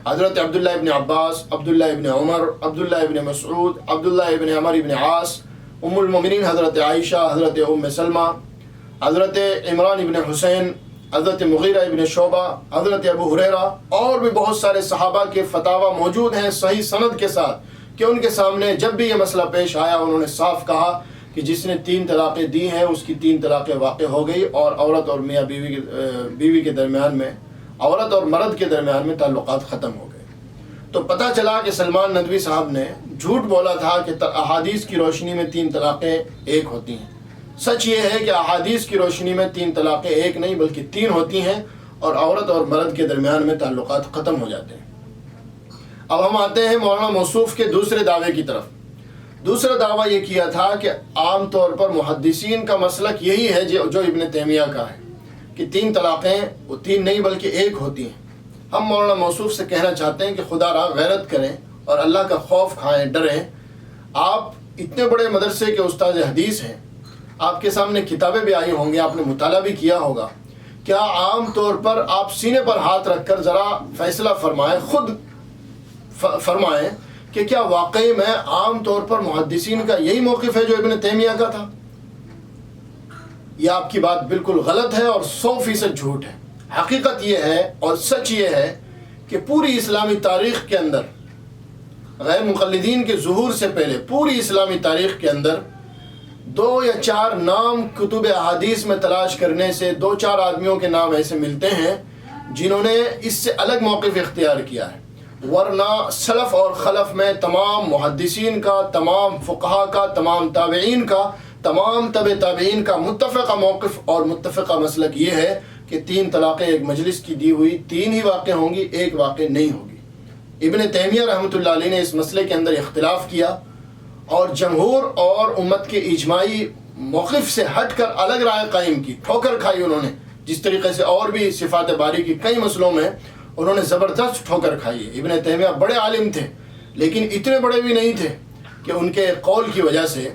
حضرت عبداللہ ابن عباس، عبداللہ ابن عمر، عبداللہ ابن مسعود، عبداللہ ابن عمر ابن عاص، ام المومنین حضرت عائشہ، حضرت ام سلمہ، حضرت عمران ابن حسین، حضرت مغیرہ ابن شعبہ، حضرت ابو ہریرہ اور بھی بہت سارے صحابہ کے فتاویٰ موجود ہیں صحیح سند کے ساتھ کہ ان کے سامنے جب بھی یہ مسئلہ پیش آیا انہوں نے صاف کہا کہ جس نے 3 طلاقیں دی ہیں اس کی 3 طلاقیں واقع ہو گئی اور عورت اور میاں بیوی کے درمیان میں، عورت اور مرد کے درمیان میں تعلقات ختم ہو گئے. تو پتہ چلا کہ سلمان ندوی صاحب نے جھوٹ بولا تھا کہ احادیث کی روشنی میں 3 طلاقیں ایک ہوتی ہیں. سچ یہ ہے کہ احادیث کی روشنی میں 3 طلاقیں ایک نہیں بلکہ 3 ہوتی ہیں اور عورت اور مرد کے درمیان میں تعلقات ختم ہو جاتے ہیں. اب ہم آتے ہیں مولانا موصوف کے دوسرے دعوے کی طرف. دوسرا دعویٰ یہ کیا تھا کہ عام طور پر محدثین کا مسلک یہی ہے جو ابن تیمیہ کا ہے کہ 3 طلاقیں وہ 3 نہیں بلکہ 1 ہوتی ہیں. ہم مولانا موصوف سے کہنا چاہتے ہیں کہ خدا را غیرت کریں اور اللہ کا خوف کھائیں، ڈریں. آپ اتنے بڑے مدرسے کے استاد حدیث ہیں، آپ کے سامنے کتابیں بھی آئی ہوں گی، آپ نے مطالعہ بھی کیا ہوگا. کیا عام طور پر آپ سینے پر ہاتھ رکھ کر ذرا فیصلہ فرمائیں، خود فرمائیں کہ کیا واقعی میں عام طور پر محدثین کا یہی موقف ہے جو ابن تیمیہ کا تھا؟ یہ آپ کی بات بالکل غلط ہے اور 100% جھوٹ ہے. حقیقت یہ ہے اور سچ یہ ہے کہ پوری اسلامی تاریخ کے اندر، غیر مقلدین کے ظہور سے پہلے پوری اسلامی تاریخ کے اندر 2 یا 4 نام کتب احادیث میں تلاش کرنے سے 2-4 آدمیوں کے نام ایسے ملتے ہیں جنہوں نے اس سے الگ موقف اختیار کیا ہے. ورنہ سلف اور خلف میں تمام محدثین کا، تمام فقہا کا، تمام تابعین کا، تمام تابعین کا متفقہ موقف اور متفقہ مسلک یہ ہے کہ 3 طلاقیں ایک مجلس کی دی ہوئی 3 ہی واقع ہوں گی، 1 واقع نہیں ہوگی. ابن تیمیہ رحمۃ اللہ علیہ نے اس مسئلے کے اندر اختلاف کیا اور جمہور اور امت کے اجماعی موقف سے ہٹ کر الگ رائے قائم کی، ٹھوکر کھائی انہوں نے. جس طریقے سے اور بھی صفات باری کی کئی مسئلوں میں انہوں نے زبردست ٹھوکر کھائی ہے. ابن تیمیہ بڑے عالم تھے لیکن اتنے بڑے بھی نہیں تھے کہ ان کے قول کی وجہ سے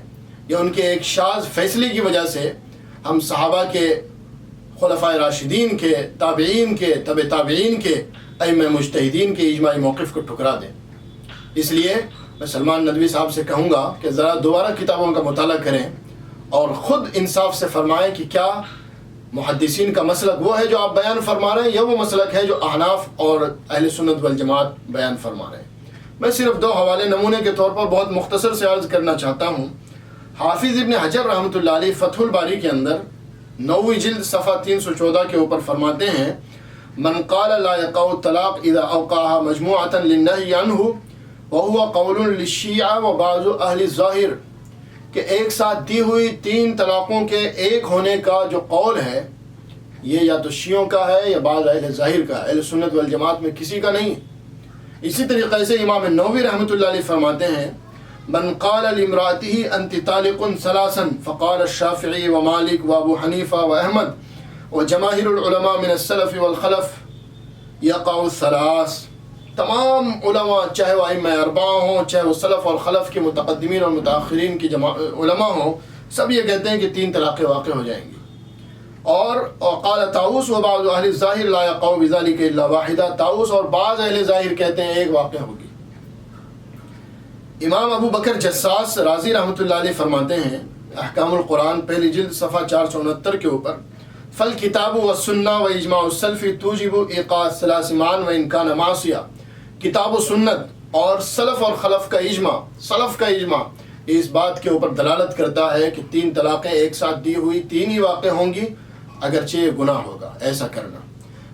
یا ان کے ایک شاذ فیصلے کی وجہ سے ہم صحابہ کے، خلفائے راشدین کے، تابعین کے، تابعین کے، ائمہ مجتہدین کے اجماعی موقف کو ٹھکرا دیں. اس لیے میں سلمان ندوی صاحب سے کہوں گا کہ ذرا دوبارہ کتابوں کا مطالعہ کریں اور خود انصاف سے فرمائیں کہ کیا محدثین کا مسلک وہ ہے جو آپ بیان فرما رہے ہیں یا وہ مسلک ہے جو احناف اور اہل سنت والجماعت بیان فرما رہے ہیں۔ میں صرف 2 حوالے نمونے کے طور پر بہت مختصر سے عرض کرنا چاہتا ہوں۔ حافظ ابن حجر رحمۃ اللہ علیہ فتح الباری کے اندر 9ویں جلد صفحہ 314 کے اوپر فرماتے ہیں من قال لا يقع الطلاق اذا اوقعها مجموعة للنهي عنه وهو قول للشیعہ وبعض اہل الظاہر، کہ ایک ساتھ دی ہوئی 3 طلاقوں کے ایک ہونے کا جو قول ہے یہ یا تو شیعوں کا ہے یا بعض اہل ظاہر کا ہے، اہل سنت والجماعت میں کسی کا نہیں۔ اسی طریقے سے امام نووی رحمۃ اللہ علیہ فرماتے ہیں من قال لامرأته انت طالق ثلاثا فقال الشافعی ومالک وابو حنیفہ واحمد وجماہیر العلماء من السلف والخلف یقع الثلاث۔ تمام علماء چاہے وہ ائمہ اربعہ ہوں، چاہے وہ سلف اور خلف کے متقدمین اور متاخرین کی علماء ہوں، سب یہ کہتے ہیں کہ 3 طلاقیں واقع ہو جائیں گی۔ اور قال طاؤوس وبعض اہل الظاہر لا يقع بذلك الا واحدہ، طاؤوس اور بعض اہل ظاہر کہتے ہیں ایک واقع ہوگی۔ امام ابو بکر جساس رازی رحمۃ اللہ علیہ فرماتے ہیں احکام القرآن پہلی جلد صفحہ 469 کے اوپر فالکتاب والسنہ واجماع السلف توجب ایقاع الثلاث معا وان کان معصیہ، کتاب و سنت اور سلف اور خلف کا اجماع، سلف کا اجماع اس بات کے اوپر دلالت کرتا ہے کہ 3 طلاقیں ایک ساتھ دی ہوئی 3 ہی واقع ہوں گی، اگرچہ یہ گناہ ہوگا ایسا کرنا۔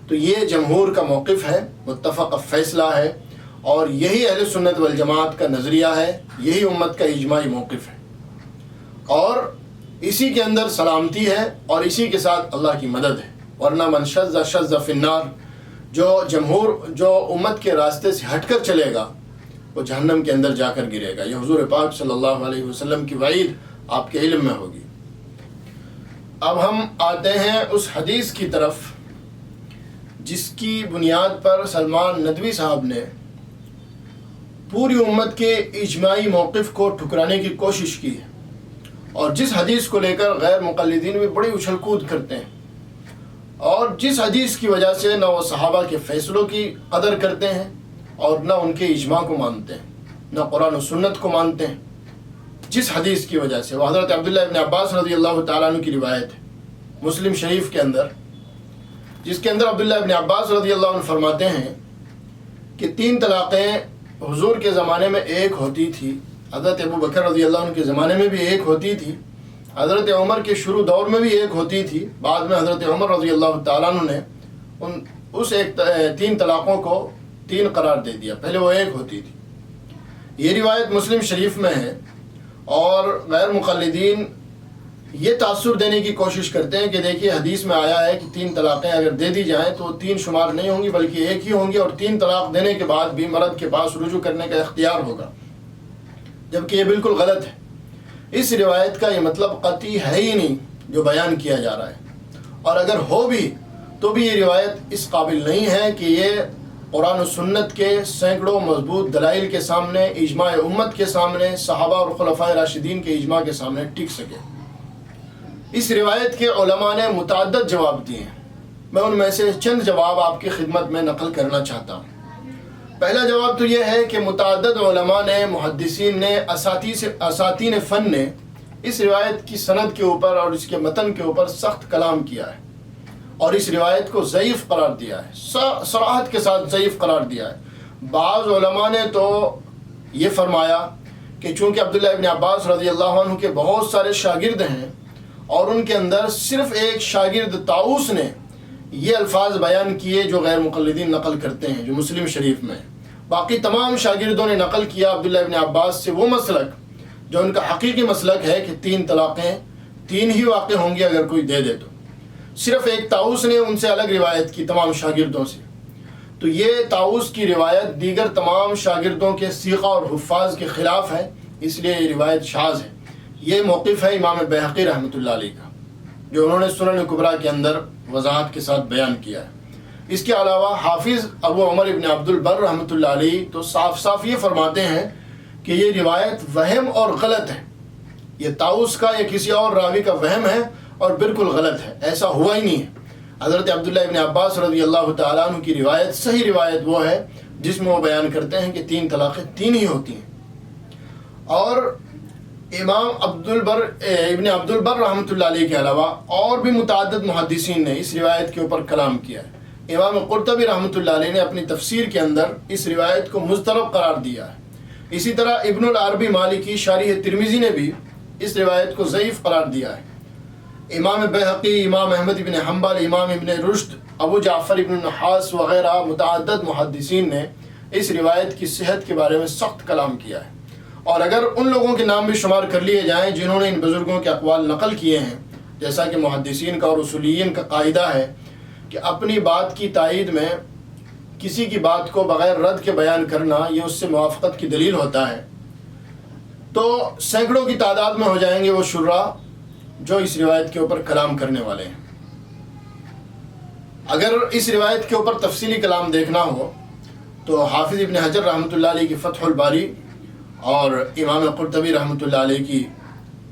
تو یہ جمہور کا موقف ہے، متفق فیصلہ ہے، اور یہی اہل سنت والجماعت کا نظریہ ہے، یہی امت کا اجماعی موقف ہے، اور اسی کے اندر سلامتی ہے اور اسی کے ساتھ اللہ کی مدد ہے۔ ورنہ من شذ شذ فی النار، جو امت کے راستے سے ہٹ کر چلے گا وہ جہنم کے اندر جا کر گرے گا۔ یہ حضور پاک صلی اللہ علیہ وسلم کی وعید آپ کے علم میں ہوگی۔ اب ہم آتے ہیں اس حدیث کی طرف جس کی بنیاد پر سلمان ندوی صاحب نے پوری امت کے اجماعی موقف کو ٹھکرانے کی کوشش کی ہے، اور جس حدیث کو لے کر غیر مقلدین بھی بڑی اچھل کود کرتے ہیں، اور جس حدیث کی وجہ سے نہ وہ صحابہ کے فیصلوں کی قدر کرتے ہیں اور نہ ان کے اجماع کو مانتے ہیں، نہ قرآن و سنت کو مانتے ہیں۔ جس حدیث کی وجہ سے وہ حضرت عبداللہ ابن عباس رضی اللہ تعالیٰ عنہ کی روایت ہے مسلم شریف کے اندر، جس کے اندر عبداللہ ابن عباس رضی اللہ عنہ فرماتے ہیں کہ 3 طلاقیں حضور کے زمانے میں ایک ہوتی تھی، حضرت ابو بکر رضی اللہ عنہ کے زمانے میں بھی ایک ہوتی تھی، حضرت عمر کے شروع دور میں بھی ایک ہوتی تھی، بعد میں حضرت عمر رضی اللہ تعالیٰ عنہ نے اس 3 طلاقوں کو 3 قرار دے دیا، پہلے وہ ایک ہوتی تھی۔ یہ روایت مسلم شریف میں ہے، اور غیر مقلدین یہ تاثر دینے کی کوشش کرتے ہیں کہ دیکھیے حدیث میں آیا ہے کہ 3 طلاقیں اگر دے دی جائیں تو 3 شمار نہیں ہوں گی بلکہ ایک ہی ہوں گی، اور 3 طلاق دینے کے بعد بھی مرد کے پاس رجوع کرنے کا اختیار ہوگا، جبکہ یہ بالکل غلط ہے۔ اس روایت کا یہ مطلب قطعی ہے ہی نہیں جو بیان کیا جا رہا ہے، اور اگر ہو بھی تو بھی یہ روایت اس قابل نہیں ہے کہ یہ قرآن و سنت کے سینکڑوں مضبوط دلائل کے سامنے، اجماع امت کے سامنے، صحابہ اور خلفائے راشدین کے اجماع کے سامنے ٹک سکے۔ اس روایت کے علماء نے متعدد جواب دیے ہیں، میں ان میں سے چند جواب آپ کی خدمت میں نقل کرنا چاہتا ہوں۔ پہلا جواب تو یہ ہے کہ متعدد علماء نے، محدثین نے، اساتین فن نے اس روایت کی سند کے اوپر اور اس کے متن کے اوپر سخت کلام کیا ہے، اور اس روایت کو ضعیف قرار دیا ہے، صراحت کے ساتھ ضعیف قرار دیا ہے۔ بعض علماء نے تو یہ فرمایا کہ چونکہ عبداللہ ابن عباس رضی اللہ عنہ کے بہت سارے شاگرد ہیں، اور ان کے اندر صرف ایک شاگرد طاؤوس نے یہ الفاظ بیان کیے جو غیر مقلدین نقل کرتے ہیں، جو مسلم شریف میں، باقی تمام شاگردوں نے نقل کیا عبداللہ ابن عباس سے وہ مسلک جو ان کا حقیقی مسلک ہے کہ 3 طلاقیں 3 ہی واقع ہوں گی اگر کوئی دے دے تو۔ صرف ایک طاؤوس نے ان سے الگ روایت کی تمام شاگردوں سے، تو یہ طاؤوس کی روایت دیگر تمام شاگردوں کے سیغہ اور حفاظ کے خلاف ہے، اس لیے یہ روایت شاذ ہے۔ یہ موقف ہے امام بہقی رحمۃ اللہ علیہ کا، جو انہوں نے سنن کبریٰ کے اندر وضاحت کے ساتھ بیان کیا ہے۔ اس کے علاوہ حافظ ابو عمر ابن عبد البر رحمۃ اللہ علیہ تو صاف صاف یہ فرماتے ہیں کہ یہ روایت وہم اور غلط ہے، یہ طاؤوس کا یا کسی اور راوی کا وہم ہے اور بالکل غلط ہے، ایسا ہوا ہی نہیں ہے۔ حضرت عبداللہ ابن عباس رضی اللہ تعالیٰ عنہ کی روایت صحیح روایت وہ ہے جس میں وہ بیان کرتے ہیں کہ 3 طلاقیں 3 ہی ہوتی ہیں، اور امام ابن عبد البر رحمۃ اللہ علیہ کے علاوہ اور بھی متعدد محدثین نے اس روایت کے اوپر کلام کیا ہے۔ امام قرطبی رحمۃ اللہ علیہ نے اپنی تفسیر کے اندر اس روایت کو مضطرب قرار دیا ہے۔ اسی طرح ابن العربی مالکی شارح ترمذی نے بھی اس روایت کو ضعیف قرار دیا ہے۔ امام بہقی، امام احمد بن حنبل، امام ابن رشد، ابو جعفر ابن نحاس وغیرہ متعدد محدثین نے اس روایت کی صحت کے بارے میں سخت کلام کیا ہے، اور اگر ان لوگوں کے نام بھی شمار کر لیے جائیں جنہوں نے ان بزرگوں کے اقوال نقل کیے ہیں، جیسا کہ محدثین کا اور اصولیین کا قاعدہ ہے کہ اپنی بات کی تائید میں کسی کی بات کو بغیر رد کے بیان کرنا یہ اس سے موافقت کی دلیل ہوتا ہے، تو سینکڑوں کی تعداد میں ہو جائیں گے وہ شرح جو اس روایت کے اوپر کلام کرنے والے ہیں۔ اگر اس روایت کے اوپر تفصیلی کلام دیکھنا ہو تو حافظ ابن حجر رحمۃ اللہ علیہ کی فتح الباری اور امام قرطبی رحمۃ اللہ علیہ کی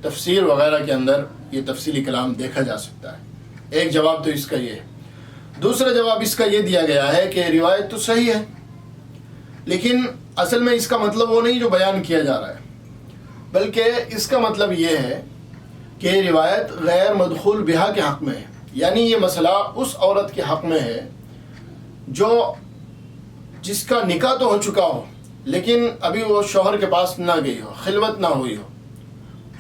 تفسیر وغیرہ کے اندر یہ تفصیلی کلام دیکھا جا سکتا ہے۔ ایک جواب تو اس کا یہ ہے۔ دوسرا جواب اس کا یہ دیا گیا ہے کہ روایت تو صحیح ہے، لیکن اصل میں اس کا مطلب وہ نہیں جو بیان کیا جا رہا ہے، بلکہ اس کا مطلب یہ ہے کہ روایت غیر مدخول بہا کے حق میں ہے، یعنی یہ مسئلہ اس عورت کے حق میں ہے جس کا نکاح تو ہو چکا ہو لیکن ابھی وہ شوہر کے پاس نہ گئی ہو، خلوت نہ ہوئی ہو،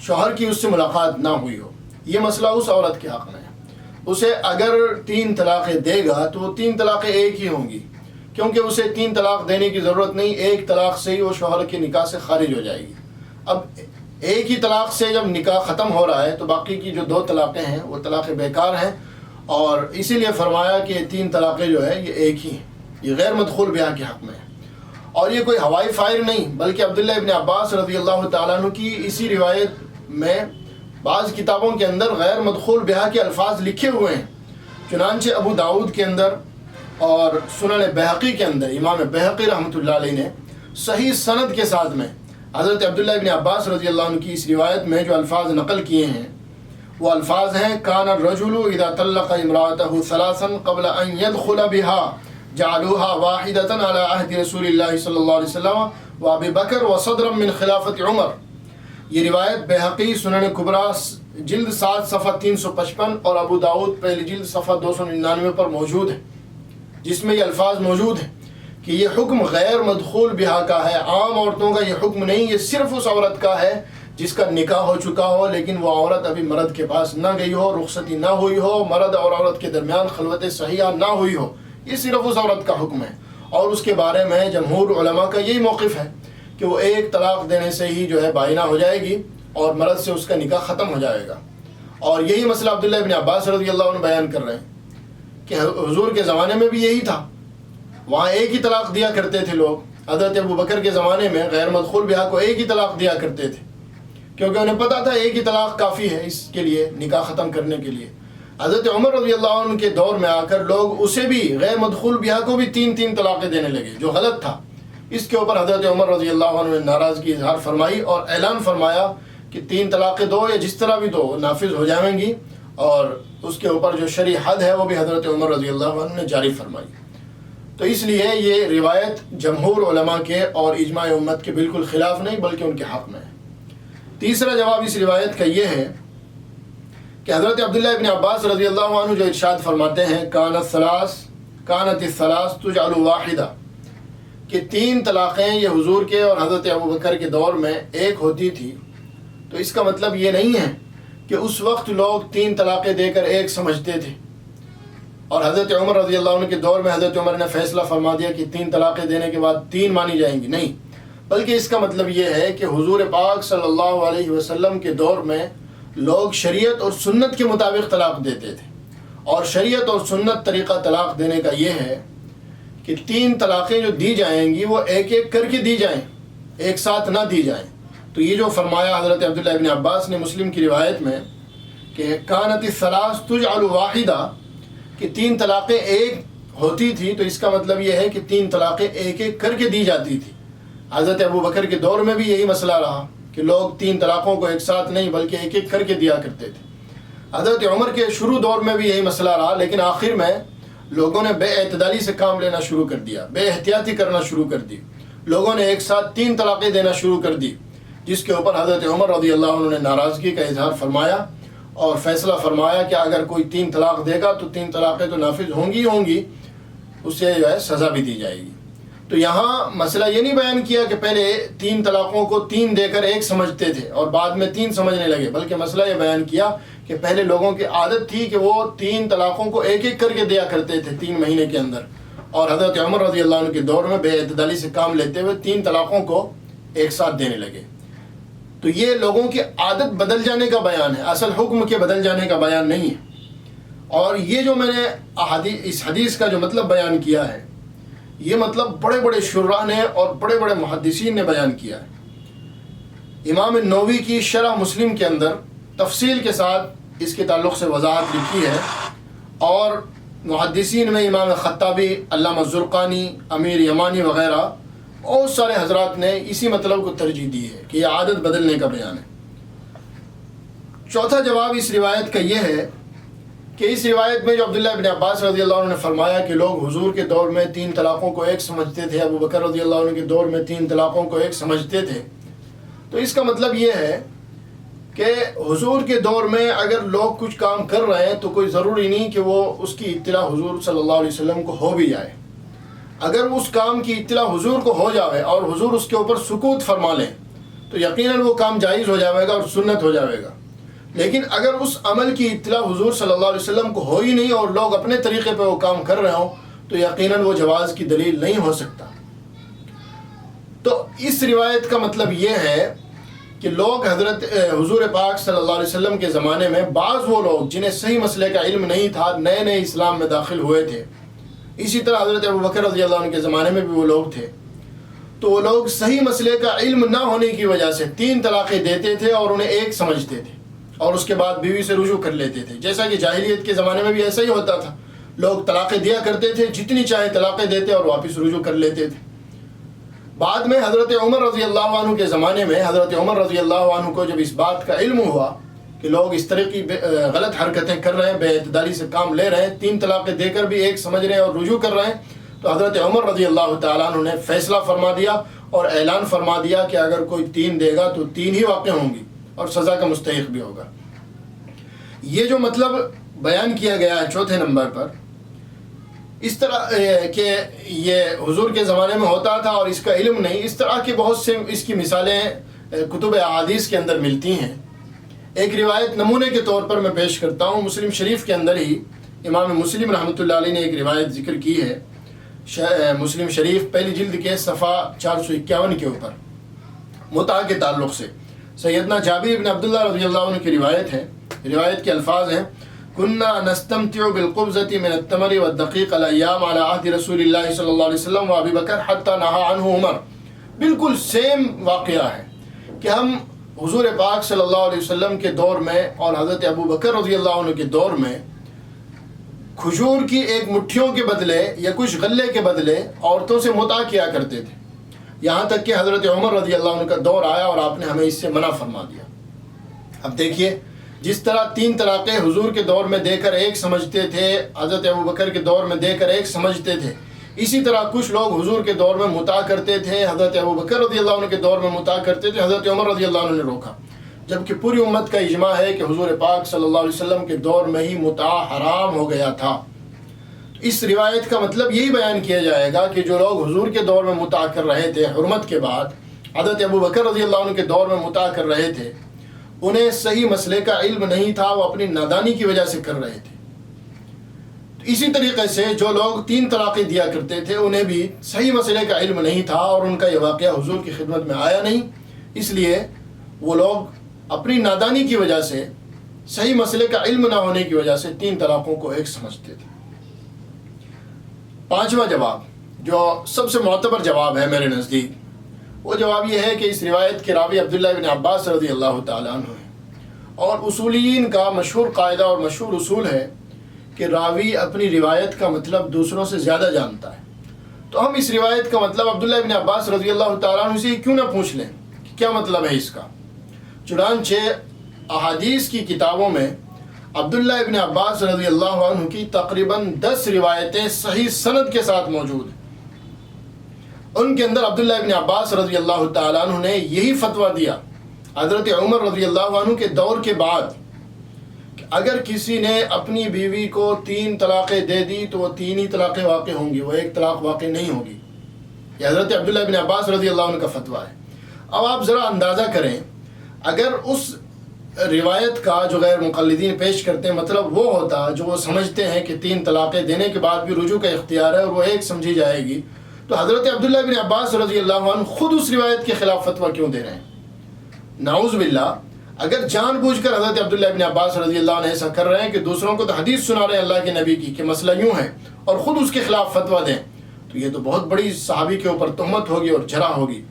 شوہر کی اس سے ملاقات نہ ہوئی ہو۔ یہ مسئلہ اس عورت کے حق میں ہے۔ اسے اگر 3 طلاقیں دے گا تو وہ 3 طلاقیں ایک ہی ہوں گی، کیونکہ اسے 3 طلاق دینے کی ضرورت نہیں، 1 طلاق سے ہی وہ شوہر کے نکاح سے خارج ہو جائے گی۔ اب ایک ہی طلاق سے جب نکاح ختم ہو رہا ہے تو باقی کی جو 2 طلاقیں ہیں وہ طلاقیں بیکار ہیں، اور اسی لیے فرمایا کہ 3 طلاقیں جو ہے یہ ایک ہی ہیں، یہ غیر مدخول بیاہ کے حق میں ہے۔ اور یہ کوئی ہوائی فائر نہیں، بلکہ عبداللہ ابن عباس رضی اللہ تعالیٰ عنہ کی اسی روایت میں بعض کتابوں کے اندر غیر مدخول بیاہ کے الفاظ لکھے ہوئے ہیں۔ چنانچہ ابو داؤد کے اندر اور سنن بہقی کے اندر امام بہقی رحمۃ اللہ علیہ نے صحیح سند کے ساتھ میں حضرت عبداللہ ابن عباس رضی اللہ عنہ کی اس روایت میں جو الفاظ نقل کیے ہیں وہ الفاظ ہیں: کان الرجل اذا طلق امرأته 3 قبل ان يدخل بها جعلوها واحدة على عهد رسول الله صلی اللہ علیہ وسلم وابی بکر وصدرا من خلافت عمر۔ یہ روایت بہقی سنن کبریٰ جلد 7 صفحہ 355 اور ابو داؤد پہلی جلد صفحہ 299 پر موجود ہے، جس میں یہ الفاظ موجود ہیں کہ یہ حکم غیر مدخول بہا کا ہے، عام عورتوں کا یہ حکم نہیں، یہ صرف اس عورت کا ہے جس کا نکاح ہو چکا ہو لیکن وہ عورت ابھی مرد کے پاس نہ گئی ہو، رخصتی نہ ہوئی ہو، مرد اور عورت کے درمیان خلوت صحیحہ نہ ہوئی ہو، یہ صرف اس عورت کا حکم ہے۔ اور اس کے بارے میں جمہور علماء کا یہی موقف ہے کہ وہ 1 طلاق دینے سے ہی جو ہے بائنہ ہو جائے گی اور مرد سے اس کا نکاح ختم ہو جائے گا۔ اور یہی مسئلہ عبداللہ ابن عباس رضی اللہ عنہ بیان کر رہے ہیں کہ حضور کے زمانے میں بھی یہی تھا، وہاں 1 ہی طلاق دیا کرتے تھے لوگ۔ حضرت ابو بکر کے زمانے میں غیر مدخول بیاہ کو 1 ہی طلاق دیا کرتے تھے، کیونکہ انہیں پتا تھا 1 ہی طلاق کافی ہے اس کے لیے، نکاح ختم کرنے کے لیے۔ حضرت عمر رضی اللہ عنہ کے دور میں آ کر لوگ اسے بھی غیر مدخول بیاہ کو بھی 3 طلاقیں دینے لگے، جو غلط تھا۔ اس کے اوپر حضرت عمر رضی اللہ عنہ نے ناراضگی اظہار فرمائی اور اعلان فرمایا کہ 3 طلاقیں دو یا جس طرح بھی دو نافذ ہو جائیں گی، اور اس کے اوپر جو شرعی حد ہے وہ بھی حضرت عمر رضی اللہ عنہ نے جاری فرمائی۔ تو اس لیے یہ روایت جمہور علماء کے اور اجماع امت کے بالکل خلاف نہیں بلکہ ان کے حق میں ہے۔ تیسرا جواب اس روایت کا یہ ہے کہ حضرت عبداللہ ابن عباس رضی اللہ عنہ جو ارشاد فرماتے ہیں کانت الثلاث تجعل واحدہ، کہ 3 طلاقیں یہ حضور کے اور حضرت ابو بکر کے دور میں ایک ہوتی تھی، تو اس کا مطلب یہ نہیں ہے کہ اس وقت لوگ 3 طلاقیں دے کر ایک سمجھتے تھے اور حضرت عمر رضی اللہ عنہ کے دور میں حضرت عمر نے فیصلہ فرما دیا کہ 3 طلاقیں دینے کے بعد 3 مانی جائیں گی، نہیں، بلکہ اس کا مطلب یہ ہے کہ حضور پاک صلی اللہ علیہ وسلم کے دور میں لوگ شریعت اور سنت کے مطابق طلاق دیتے تھے، اور شریعت اور سنت طریقہ طلاق دینے کا یہ ہے کہ 3 طلاقیں جو دی جائیں گی وہ ایک ایک کر کے دی جائیں، ایک ساتھ نہ دی جائیں۔ تو یہ جو فرمایا حضرت عبداللہ ابن عباس نے مسلم کی روایت میں کہ کانت الثلاث تجعل واحدہ، کہ 3 طلاقیں ایک ہوتی تھی، تو اس کا مطلب یہ ہے کہ 3 طلاقیں ایک ایک کر کے دی جاتی تھی۔ حضرت ابو بکر کے دور میں بھی یہی مسئلہ رہا کہ لوگ 3 طلاقوں کو ایک ساتھ نہیں بلکہ ایک ایک کر کے دیا کرتے تھے۔ حضرت عمر کے شروع دور میں بھی یہی مسئلہ رہا، لیکن آخر میں لوگوں نے بے اعتدالی سے کام لینا شروع کر دیا، بے احتیاطی کرنا شروع کر دی، لوگوں نے ایک ساتھ 3 طلاقیں دینا شروع کر دی، جس کے اوپر حضرت عمر رضی اللہ عنہ نے ناراضگی کا اظہار فرمایا اور فیصلہ فرمایا کہ اگر کوئی 3 طلاق دے گا تو 3 طلاقیں تو نافذ ہوں گی اسے جو ہے سزا بھی دی جائے گی۔ تو یہاں مسئلہ یہ نہیں بیان کیا کہ پہلے 3 طلاقوں کو 3 دے کر 1 سمجھتے تھے اور بعد میں 3 سمجھنے لگے، بلکہ مسئلہ یہ بیان کیا کہ پہلے لوگوں کی عادت تھی کہ وہ 3 طلاقوں کو 1 کر کے دیا کرتے تھے 3 مہینے کے اندر، اور حضرت عمر رضی اللہ عنہ کے دور میں بے اعتدالی سے کام لیتے ہوئے 3 طلاقوں کو ایک ساتھ دینے لگے۔ تو یہ لوگوں کی عادت بدل جانے کا بیان ہے، اصل حکم کے بدل جانے کا بیان نہیں ہے۔ اور یہ جو میں نے اس حدیث کا جو مطلب بیان کیا ہے، یہ مطلب بڑے بڑے شراح نے اور بڑے بڑے محدثین نے بیان کیا ہے۔ امام نووی کی شرح مسلم کے اندر تفصیل کے ساتھ اس کے تعلق سے وضاحت لکھی ہے، اور محدثین میں امام خطابی، علامہ زرقانی، امیر یمانی وغیرہ بہت سارے حضرات نے اسی مطلب کو ترجیح دی ہے کہ یہ عادت بدلنے کا بیان ہے۔ چوتھا جواب اس روایت کا یہ ہے کہ اس روایت میں جو عبداللہ ابن عباس رضی اللہ عنہ نے فرمایا کہ لوگ حضور کے دور میں 3 طلاقوں کو 1 سمجھتے تھے، ابو بکر رضی اللہ عنہ کے دور میں 3 طلاقوں کو 1 سمجھتے تھے، تو اس کا مطلب یہ ہے کہ حضور کے دور میں اگر لوگ کچھ کام کر رہے ہیں تو کوئی ضروری نہیں کہ وہ اس کی اطلاع حضور صلی اللہ علیہ وسلم کو ہو بھی جائے۔ اگر اس کام کی اطلاع حضور کو ہو جاوے اور حضور اس کے اوپر سکوت فرما لیں تو یقیناً وہ کام جائز ہو جاوے گا اور سنت ہو جاوے گا۔ لیکن اگر اس عمل کی اطلاع حضور صلی اللہ علیہ وسلم کو ہو ہی نہیں اور لوگ اپنے طریقے پہ وہ کام کر رہے ہوں تو یقیناً وہ جواز کی دلیل نہیں ہو سکتا۔ تو اس روایت کا مطلب یہ ہے کہ لوگ حضرت حضور پاک صلی اللہ علیہ وسلم کے زمانے میں بعض وہ لوگ جنہیں صحیح مسئلے کا علم نہیں تھا، نئے نئے اسلام میں داخل ہوئے تھے، اسی طرح حضرت ابو بکر رضی اللہ عنہ کے زمانے میں بھی وہ لوگ تھے، تو وہ لوگ صحیح مسئلے کا علم نہ ہونے کی وجہ سے 3 طلاقیں دیتے تھے اور انہیں 1 سمجھتے تھے، اور اس کے بعد بیوی سے رجوع کر لیتے تھے، جیسا کہ جاہلیت کے زمانے میں بھی ایسا ہی ہوتا تھا۔ لوگ طلاقیں دیا کرتے تھے، جتنی چاہے طلاقیں دیتے اور واپس رجوع کر لیتے تھے۔ بعد میں حضرت عمر رضی اللہ عنہ کے زمانے میں حضرت عمر رضی اللہ عنہ کو جب اس بات کا علم ہوا کہ لوگ اس طرح کی غلط حرکتیں کر رہے ہیں، بے اعتدالی سے کام لے رہے ہیں، 3 طلاقیں دے کر بھی 1 سمجھ رہے ہیں اور رجوع کر رہے ہیں، تو حضرت عمر رضی اللہ تعالیٰ عنہ نے فیصلہ فرما دیا اور اعلان فرما دیا کہ اگر کوئی 3 دے گا تو 3 ہی واقع ہوں گی اور سزا کا مستحق بھی ہوگا۔ یہ جو مطلب بیان کیا گیا ہے چوتھے نمبر پر، اس طرح کہ یہ حضور کے زمانے میں ہوتا تھا اور اس کا علم نہیں، اس طرح کی بہت سے اس کی مثالیں کتب احادیث کے اندر ملتی ہیں۔ ایک روایت نمونے کے طور پر میں پیش کرتا ہوں، مسلم شریف کے اندر ہی امام مسلم رحمۃ اللہ علیہ نے ایک روایت ذکر کی ہے، مسلم شریف پہلی جلد کے صفحہ 451 کے اوپر، متع کے تعلق سے سیدنا جابر بن عبداللہ رضی اللہ عنہ کی روایت ہے۔ روایت کے الفاظ ہیں: كنا نستمتع بالقبضة من التمر والدقيق الأيام على عهد رسول الله صلی اللہ علیہ وسلم وابی بکر حتى نہى عنه عمر۔ بالکل سیم واقعہ ہے کہ ہم حضور پاک صلی اللہ علیہ وسلم کے دور میں اور حضرت ابو بکر رضی اللہ عنہ کے دور میں کھجور کی 1 مٹھیوں کے بدلے یا کچھ غلے کے بدلے عورتوں سے متع کیا کرتے تھے، یہاں تک کہ حضرت عمر رضی اللہ عنہ کا دور آیا اور آپ نے ہمیں اس سے منع فرما دیا۔ اب دیکھیے، جس طرح 3 طلاقیں حضور کے دور میں دے کر 1 سمجھتے تھے، حضرت ابو بکر کے دور میں دے کر 1 سمجھتے تھے، اسی طرح کچھ لوگ حضور کے دور میں متع کرتے تھے، حضرت ابو بکر رضی اللہ عنہ کے دور میں متع کرتے تھے، حضرت عمر رضی اللہ عنہ نے روکا، جبکہ پوری امت کا اجماع ہے کہ حضور پاک صلی اللہ علیہ وسلم کے دور میں ہی متع حرام ہو گیا تھا۔ اس روایت کا مطلب یہی بیان کیا جائے گا کہ جو لوگ حضور کے دور میں متع کر رہے تھے حرمت کے بعد، حضرت ابو بکر رضی اللہ عنہ کے دور میں متع کر رہے تھے، انہیں صحیح مسئلے کا علم نہیں تھا، وہ اپنی نادانی کی وجہ سے کر رہے تھے۔ اسی طریقے سے جو لوگ 3 طلاقیں دیا کرتے تھے، انہیں بھی صحیح مسئلے کا علم نہیں تھا اور ان کا یہ واقعہ حضور کی خدمت میں آیا نہیں، اس لیے وہ لوگ اپنی نادانی کی وجہ سے، صحیح مسئلے کا علم نہ ہونے کی وجہ سے 3 طلاقوں کو 1 سمجھتے تھے۔ 5واں جواب، جو سب سے معتبر جواب ہے میرے نزدیک، وہ جواب یہ ہے کہ اس روایت کے راوی عبداللہ بن عباس رضی اللہ تعالیٰ عنہ ہیں، اور اصولیین کا مشہور قاعدہ اور مشہور اصول ہے کہ راوی اپنی روایت کا مطلب دوسروں سے زیادہ جانتا ہے۔ تو ہم اس روایت کا مطلب عبداللہ بن عباس رضی اللہ تعالیٰ عنہ سے کیوں نہ پوچھ لیں کہ کیا مطلب ہے اس کا؟ چنانچہ احادیث کی کتابوں میں عبداللہ ابن عباس رضی اللہ عنہ کی تقریباً 10 روایتیں صحیح سند کے ساتھ موجود ہیں۔ ان کے اندر عبداللہ ابن عباس رضی اللہ تعالیٰ عنہ نے یہی فتویٰ دیا حضرت عمر رضی اللہ عنہ کے دور کے بعد اگر کسی نے اپنی بیوی کو 3 طلاقیں دے دی تو وہ 3 ہی طلاقیں واقع ہوں گی، وہ 1 طلاق واقع نہیں ہوگی۔ یہ حضرت عبداللہ بن عباس رضی اللہ عنہ کا فتویٰ ہے۔ اب آپ ذرا اندازہ کریں، اگر اس روایت کا جو غیر مقلدین پیش کرتے ہیں مطلب وہ ہوتا جو وہ سمجھتے ہیں کہ 3 طلاقیں دینے کے بعد بھی رجوع کا اختیار ہے اور وہ 1 سمجھی جائے گی، تو حضرت عبداللہ بن عباس رضی اللہ عنہ خود اس روایت کے خلاف فتویٰ کیوں دے رہے ہیں؟ نعوذ باللہ، اگر جان بوجھ کر حضرت عبداللہ بن عباس رضی اللہ عنہ ایسا کر رہے ہیں کہ دوسروں کو تو حدیث سنا رہے ہیں اللہ کے نبی کی کہ مسئلہ یوں ہے اور خود اس کے خلاف فتویٰ دیں، تو یہ تو بہت بڑی صحابی کے اوپر تہمت ہوگی اور جرح ہوگی۔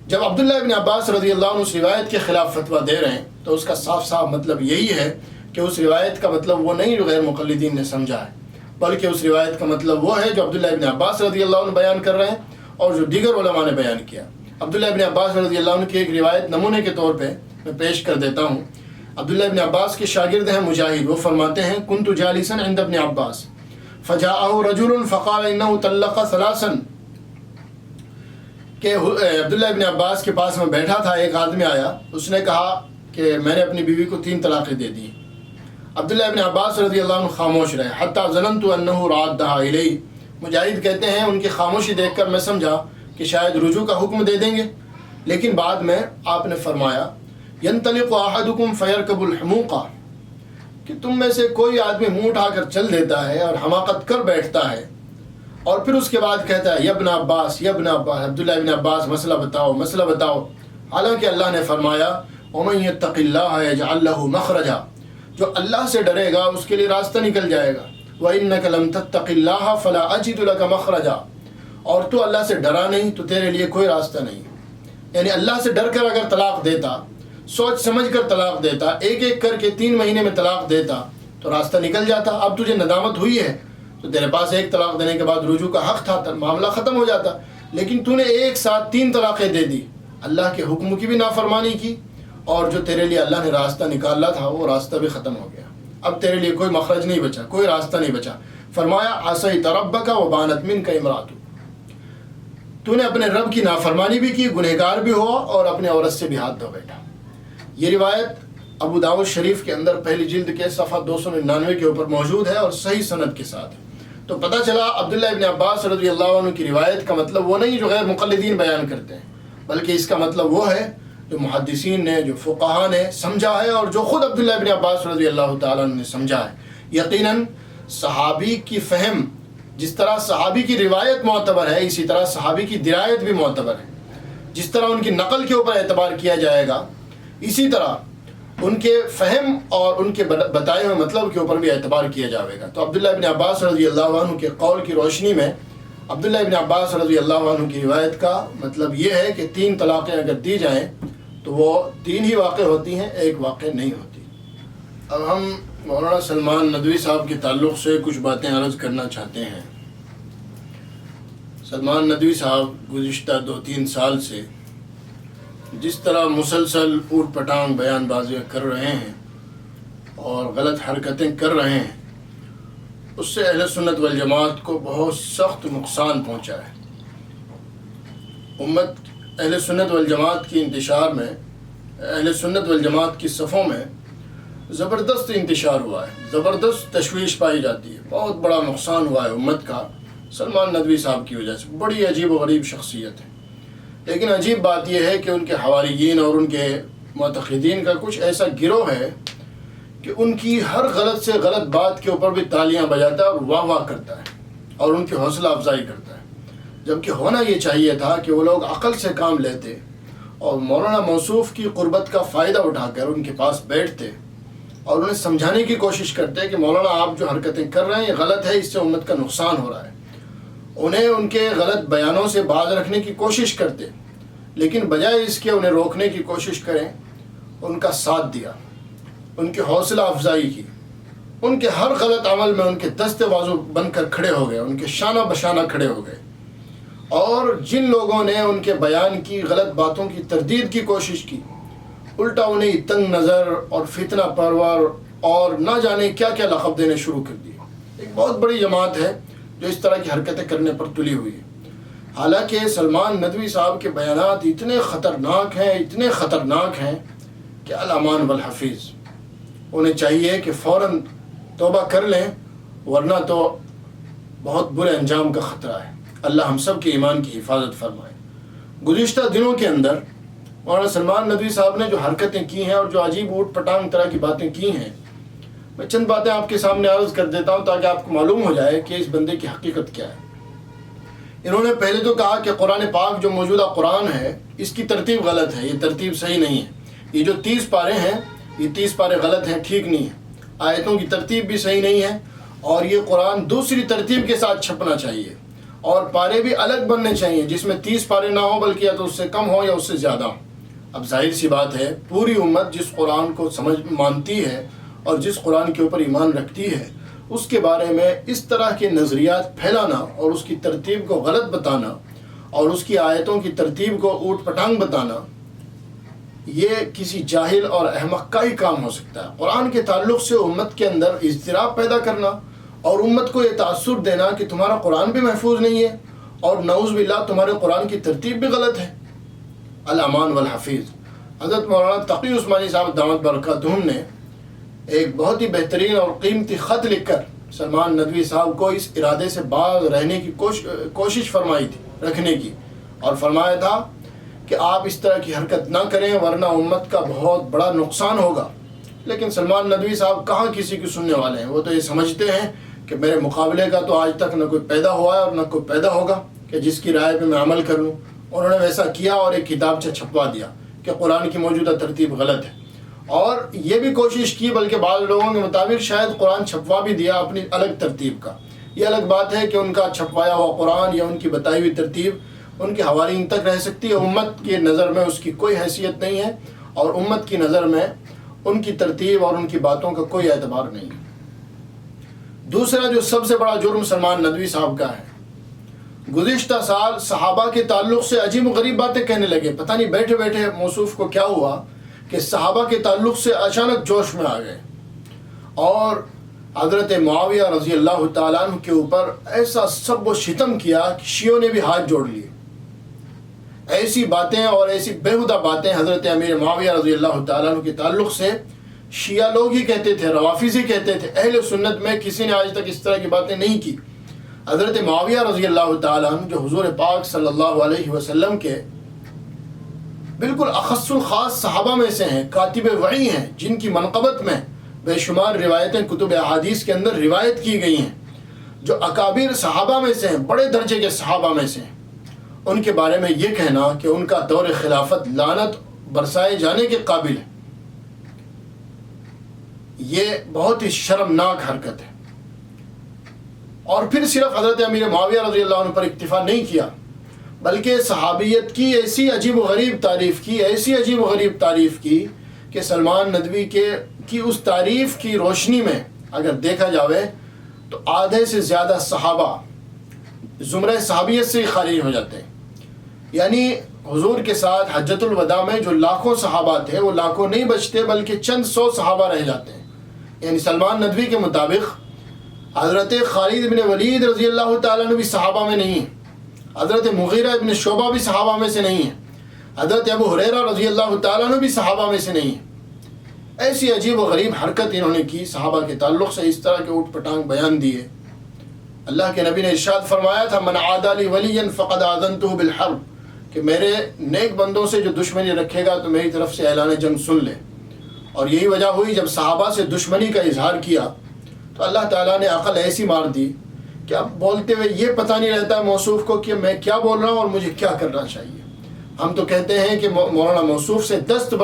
جب عبداللہ بن عباس رضی اللہ عنہ اس روایت کے خلاف فتویٰ دے رہے ہیں تو اس کا صاف صاف مطلب یہی ہے کہ اس روایت کا مطلب وہ نہیں جو غیر مقلدین نے سمجھا ہے، بلکہ اس روایت کا مطلب وہ ہے جو عبداللہ بن عباس رضی اللہ عنہ بیان کر رہے ہیں اور جو دیگر علماء نے بیان کیا۔ عبداللہ بن عباس رضی اللہ عنہ کی ایک روایت نمونے کے طور پہ میں پیش کر دیتا ہوں۔ عبداللہ بن عباس کے شاگرد ہیں مجاہد، وہ فرماتے ہیں کنت جالسا عند ابن عباس فجاءه رجل فقال انه طلق 3 کہ عبداللہ ابن عباس کے پاس میں بیٹھا تھا، ایک آدمی آیا، اس نے کہا کہ میں نے اپنی بیوی کو 3 طلاقیں دے دی۔ عبداللہ ابن عباس رضی اللہ عنہ خاموش رہے حتی ظننت انه رادها الی۔ مجاہد کہتے ہیں ان کی خاموشی دیکھ کر میں سمجھا کہ شاید رجوع کا حکم دے دیں گے، لیکن بعد میں آپ نے فرمایا ینطلق احدکم فیرکب الحموقہ، کہ تم میں سے کوئی آدمی منہ اٹھا کر چل دیتا ہے اور حماقت کر بیٹھتا ہے اور پھر اس کے بعد کہتا ہے یا ابن عباس یا ابن عباس، عبداللہ ابن عباس مسئلہ بتاؤ مسئلہ بتاؤ، حالانکہ اللہ نے فرمایا ومن یتق اللہ یجعل له مخرجا، جو اللہ سے ڈرے گا اس کے لیے راستہ نکل جائے گا، وانک لم تتق اللہ فلا اجد لك مخرجا، اور تو اللہ سے ڈرا نہیں تو تیرے لیے کوئی راستہ نہیں۔ یعنی اللہ سے ڈر کر اگر طلاق دیتا، سوچ سمجھ کر طلاق دیتا، ایک ایک کر کے 3 مہینے میں طلاق دیتا تو راستہ نکل جاتا۔ اب تجھے ندامت ہوئی ہے تو تیرے پاس 1 طلاق دینے کے بعد رجوع کا حق تھا، معاملہ ختم ہو جاتا، لیکن تو نے ایک ساتھ 3 طلاقیں دے دی، اللہ کے حکم کی بھی نافرمانی کی اور جو تیرے لیے اللہ نے راستہ نکالا تھا وہ راستہ بھی ختم ہو گیا۔ اب تیرے لیے کوئی مخرج نہیں بچا، کوئی راستہ نہیں بچا۔ فرمایا عصیت ربک وبانت منک امرأۃ، تو نے اپنے رب کی نافرمانی بھی کی، گنہگار بھی ہوا اور اپنے عورت سے بھی ہاتھ دھو بیٹھا۔ یہ روایت ابو داؤد شریف کے اندر پہلی جلد کے صفحہ 299 کے اوپر موجود ہے اور صحیح سند کے ساتھ۔ تو پتہ چلا عبداللہ ابن عباس رضی اللہ عنہ کی روایت کا مطلب وہ نہیں جو غیر مقلدین بیان کرتے ہیں، بلکہ اس کا مطلب وہ ہے جو محدثین نے، جو فقہاء نے سمجھا ہے اور جو خود عبداللہ ابن عباس رضی اللہ تعالیٰ عنہ نے سمجھا ہے۔ یقیناً صحابی کی فہم، جس طرح صحابی کی روایت معتبر ہے اسی طرح صحابی کی درایت بھی معتبر ہے۔ جس طرح ان کی نقل کے اوپر اعتبار کیا جائے گا، اسی طرح ان کے فہم اور ان کے بتائے ہوئے مطلب کے اوپر بھی اعتبار کیا جائے گا۔ تو عبداللہ ابن عباس رضی اللہ عنہ کے قول کی روشنی میں عبداللہ ابن عباس رضی اللہ عنہ کی روایت کا مطلب یہ ہے کہ 3 طلاقیں اگر دی جائیں تو وہ 3 ہی واقع ہوتی ہیں، 1 واقع نہیں ہوتی۔ اب ہم مولانا سلمان ندوی صاحب کے تعلق سے کچھ باتیں عرض کرنا چاہتے ہیں۔ سلمان ندوی صاحب گزشتہ 2-3 سال سے جس طرح مسلسل اوٹ پٹانگ بیان بازیاں کر رہے ہیں اور غلط حرکتیں کر رہے ہیں، اس سے اہل سنت والجماعت کو بہت سخت نقصان پہنچا ہے۔ امت اہل سنت والجماعت کی انتشار میں، اہل سنت والجماعت کی صفوں میں زبردست انتشار ہوا ہے، زبردست تشویش پائی جاتی ہے، بہت بڑا نقصان ہوا ہے امت کا سلمان ندوی صاحب کی وجہ سے۔ بڑی عجیب و غریب شخصیت ہے، لیکن عجیب بات یہ ہے کہ ان کے حواریین اور ان کے معتقدین کا کچھ ایسا گروہ ہے کہ ان کی ہر غلط سے غلط بات کے اوپر بھی تالیاں بجاتا ہے اور واہ واہ کرتا ہے اور ان کی حوصلہ افزائی کرتا ہے، جبکہ ہونا یہ چاہیے تھا کہ وہ لوگ عقل سے کام لیتے اور مولانا موصوف کی قربت کا فائدہ اٹھا کر ان کے پاس بیٹھتے اور انہیں سمجھانے کی کوشش کرتے کہ مولانا آپ جو حرکتیں کر رہے ہیں یہ غلط ہے، اس سے امت کا نقصان ہو رہا ہے۔ انہیں ان کے غلط بیانوں سے باز رکھنے کی کوشش کرتے، لیکن بجائے اس کے انہیں روکنے کی کوشش کریں، ان کا ساتھ دیا، ان کی حوصلہ افزائی کی، ان کے ہر غلط عمل میں ان کے دست بازو بن کر کھڑے ہو گئے، ان کے شانہ بشانہ کھڑے ہو گئے، اور جن لوگوں نے ان کے بیان کی غلط باتوں کی تردید کی کوشش کی، الٹا انہیں تنگ نظر اور فتنہ پرور اور نہ جانے کیا کیا لقب دینے شروع کر دیے۔ ایک بہت بڑی جماعت ہے جو اس طرح کی حرکتیں کرنے پر تلی ہوئی ہے۔ حالانکہ سلمان ندوی صاحب کے بیانات اتنے خطرناک ہیں کہ الامان والحفیظ، انہیں چاہیے کہ فوراً توبہ کر لیں، ورنہ تو بہت برے انجام کا خطرہ ہے۔ اللہ ہم سب کے ایمان کی حفاظت فرمائے۔ گزشتہ دنوں کے اندر مولانا سلمان ندوی صاحب نے جو حرکتیں کی ہیں اور جو عجیب اوٹ پٹانگ طرح کی باتیں کی ہیں، میں چند باتیں آپ کے سامنے عرض کر دیتا ہوں تاکہ آپ کو معلوم ہو جائے کہ اس بندے کی حقیقت کیا ہے۔ انہوں نے پہلے تو کہا کہ قرآن پاک جو موجودہ قرآن ہے اس کی ترتیب غلط ہے، یہ ترتیب صحیح نہیں ہے، یہ جو 30 پارے ہیں یہ 30 پارے غلط ہیں، ٹھیک نہیں ہے، آیتوں کی ترتیب بھی صحیح نہیں ہے، اور یہ قرآن دوسری ترتیب کے ساتھ چھپنا چاہیے، اور پارے بھی الگ بننے چاہیے جس میں 30 پارے نہ ہوں بلکہ یا تو اس سے کم ہو یا اس سے زیادہ ہو۔ اب ظاہر سی بات ہے پوری امت جس قرآن کو مانتی ہے اور جس قرآن کے اوپر ایمان رکھتی ہے اس کے بارے میں اس طرح کے نظریات پھیلانا اور اس کی ترتیب کو غلط بتانا اور اس کی آیتوں کی ترتیب کو اوٹ پٹانگ بتانا، یہ کسی جاہل اور احمق کا ہی کام ہو سکتا ہے۔ قرآن کے تعلق سے امت کے اندر اضطراب پیدا کرنا اور امت کو یہ تاثر دینا کہ تمہارا قرآن بھی محفوظ نہیں ہے اور نعوذ باللہ تمہارے قرآن کی ترتیب بھی غلط ہے۔ الامان والحفیظ، حضرت مولانا تقی عثمانی صاحب دامت برکاتہم نے ایک بہت ہی بہترین اور قیمتی خط لکھ کر سلمان ندوی صاحب کو اس ارادے سے باز رہنے کی کوشش فرمائی تھی رکھنے کی، اور فرمایا تھا کہ آپ اس طرح کی حرکت نہ کریں ورنہ امت کا بہت بڑا نقصان ہوگا۔ لیکن سلمان ندوی صاحب کہاں کسی کی سننے والے ہیں، وہ تو یہ سمجھتے ہیں کہ میرے مقابلے کا تو آج تک نہ کوئی پیدا ہوا ہے اور نہ کوئی پیدا ہوگا کہ جس کی رائے پہ میں عمل کر لوں۔ انہوں نے ویسا کیا اور ایک کتابچہ چھپوا دیا کہ قرآن کی موجودہ ترتیب غلط ہے، اور یہ بھی کوشش کی بلکہ بعض لوگوں کے مطابق شاید قرآن چھپوا بھی دیا اپنی الگ ترتیب کا۔ یہ الگ بات ہے کہ ان کا چھپوایا ہوا قرآن یا ان کی بتائی ہوئی ترتیب ان کے حوالین تک رہ سکتی ہے، امت کی نظر میں اس کی کوئی حیثیت نہیں ہے اور امت کی نظر میں ان کی ترتیب اور ان کی باتوں کا کوئی اعتبار نہیں ہے۔ دوسرا جو سب سے بڑا جرم سلمان ندوی صاحب کا ہے، گزشتہ سال صحابہ کے تعلق سے عجیب و غریب باتیں کہنے لگے۔ پتہ نہیں بیٹھے بیٹھے موصوف کو کیا ہوا کہ صحابہ کے تعلق سے اچانک جوش میں آ گئے اور حضرت معاویہ رضی اللہ تعالیٰ عنہ کے اوپر ایسا سب و شتم کیا کہ شیعوں نے بھی ہاتھ جوڑ لیے۔ ایسی باتیں اور ایسی بیہودہ باتیں حضرت امیر معاویہ رضی اللہ تعالیٰ عنہ کے تعلق سے شیعہ لوگ ہی کہتے تھے، روافض ہی کہتے تھے، اہل سنت میں کسی نے آج تک اس طرح کی باتیں نہیں کی۔ حضرت معاویہ رضی اللہ تعالیٰ عنہ جو حضور پاک صلی اللہ علیہ وسلم کے بالکل اخص الخاص صحابہ میں سے ہیں، کاتب وحی ہیں، جن کی منقبت میں بے شمار روایتیں کتب احادیث کے اندر روایت کی گئی ہیں، جو اکابر صحابہ میں سے ہیں، بڑے درجے کے صحابہ میں سے ہیں، ان کے بارے میں یہ کہنا کہ ان کا دور خلافت لعنت برسائے جانے کے قابل ہے، یہ بہت ہی شرمناک حرکت ہے۔ اور پھر صرف حضرت امیر معاویہ رضی اللہ عنہ پر اکتفا نہیں کیا بلکہ صحابیت کی ایسی عجیب و غریب تعریف کی کہ سلمان ندوی کی اس تعریف کی روشنی میں اگر دیکھا جاوے تو آدھے سے زیادہ صحابہ زمرہ صحابیت سے ہی خارج ہو جاتے ہیں۔ یعنی حضور کے ساتھ حجۃ الوداع میں جو لاکھوں صحابہ تھے وہ لاکھوں نہیں بچتے بلکہ چند سو صحابہ رہ جاتے ہیں۔ یعنی سلمان ندوی کے مطابق حضرت خالد بن ولید رضی اللہ تعالیٰ عنہ بھی صحابہ میں نہیں ہیں، حضرت مغیرہ بن شعبہ بھی صحابہ میں سے نہیں ہیں، حضرت ابو ہریرہ رضی اللہ تعالیٰ عنہ بھی صحابہ میں سے نہیں ہیں۔ ایسی عجیب و غریب حرکت انہوں نے کی، صحابہ کے تعلق سے اس طرح کے اوٹ پٹانگ بیان دیے۔ اللہ کے نبی نے ارشاد فرمایا تھا من عادى لي وليا فقد آذنته بالحرب، کہ میرے نیک بندوں سے جو دشمنی رکھے گا تو میری طرف سے اعلان جنگ سن لے۔ اور یہی وجہ ہوئی جب صحابہ سے دشمنی کا اظہار کیا تو اللہ تعالیٰ نے عقل ایسی مار دی کہ اب بولتے ہوئے یہ پتہ نہیں رہتا ہے موصوف کو کہ میں کیا بول رہا ہوں اور مجھے کیا کرنا چاہیے۔ ہم تو کہتے ہیں کہ مولانا موصوف سے دست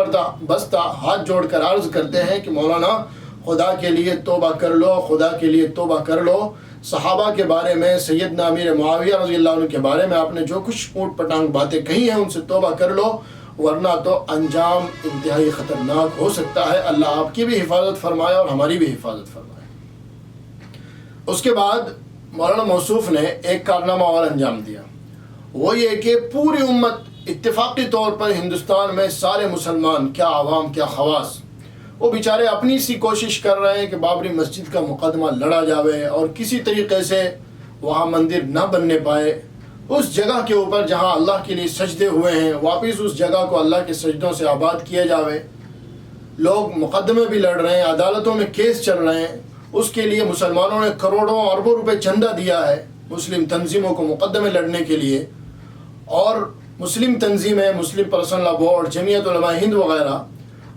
بستہ ہاتھ جوڑ کر عرض کرتے ہیں کہ مولانا خدا کے لیے توبہ کر لو، خدا کے لیے توبہ کر لو۔ صحابہ کے بارے میں، سیدنا امیر معاویہ رضی اللہ عنہ کے بارے میں آپ نے جو کچھ اوٹ پٹانگ باتیں کہی ہیں ان سے توبہ کر لو، ورنہ تو انجام انتہائی خطرناک ہو سکتا ہے۔ اللہ آپ کی بھی حفاظت فرمائے اور ہماری بھی حفاظت فرمائے۔ اس کے بعد مولانا موصوف نے ایک کارنامہ اور انجام دیا، وہ یہ کہ پوری امت اتفاقی طور پر ہندوستان میں سارے مسلمان، کیا عوام کیا خواص، وہ بیچارے اپنی سی کوشش کر رہے ہیں کہ بابری مسجد کا مقدمہ لڑا جاوے اور کسی طریقے سے وہاں مندر نہ بننے پائے، اس جگہ کے اوپر جہاں اللہ کے لیے سجدے ہوئے ہیں واپس اس جگہ کو اللہ کے سجدوں سے آباد کیا جاوے. لوگ مقدمے بھی لڑ رہے ہیں, عدالتوں میں کیس چل رہے ہیں, اس کے لیے مسلمانوں نے کروڑوں اربوں روپے چندہ دیا ہے مسلم تنظیموں کو مقدمے لڑنے کے لیے. اور مسلم تنظیمیں, مسلم پرسنل لا بورڈ, جمعیت علماء ہند وغیرہ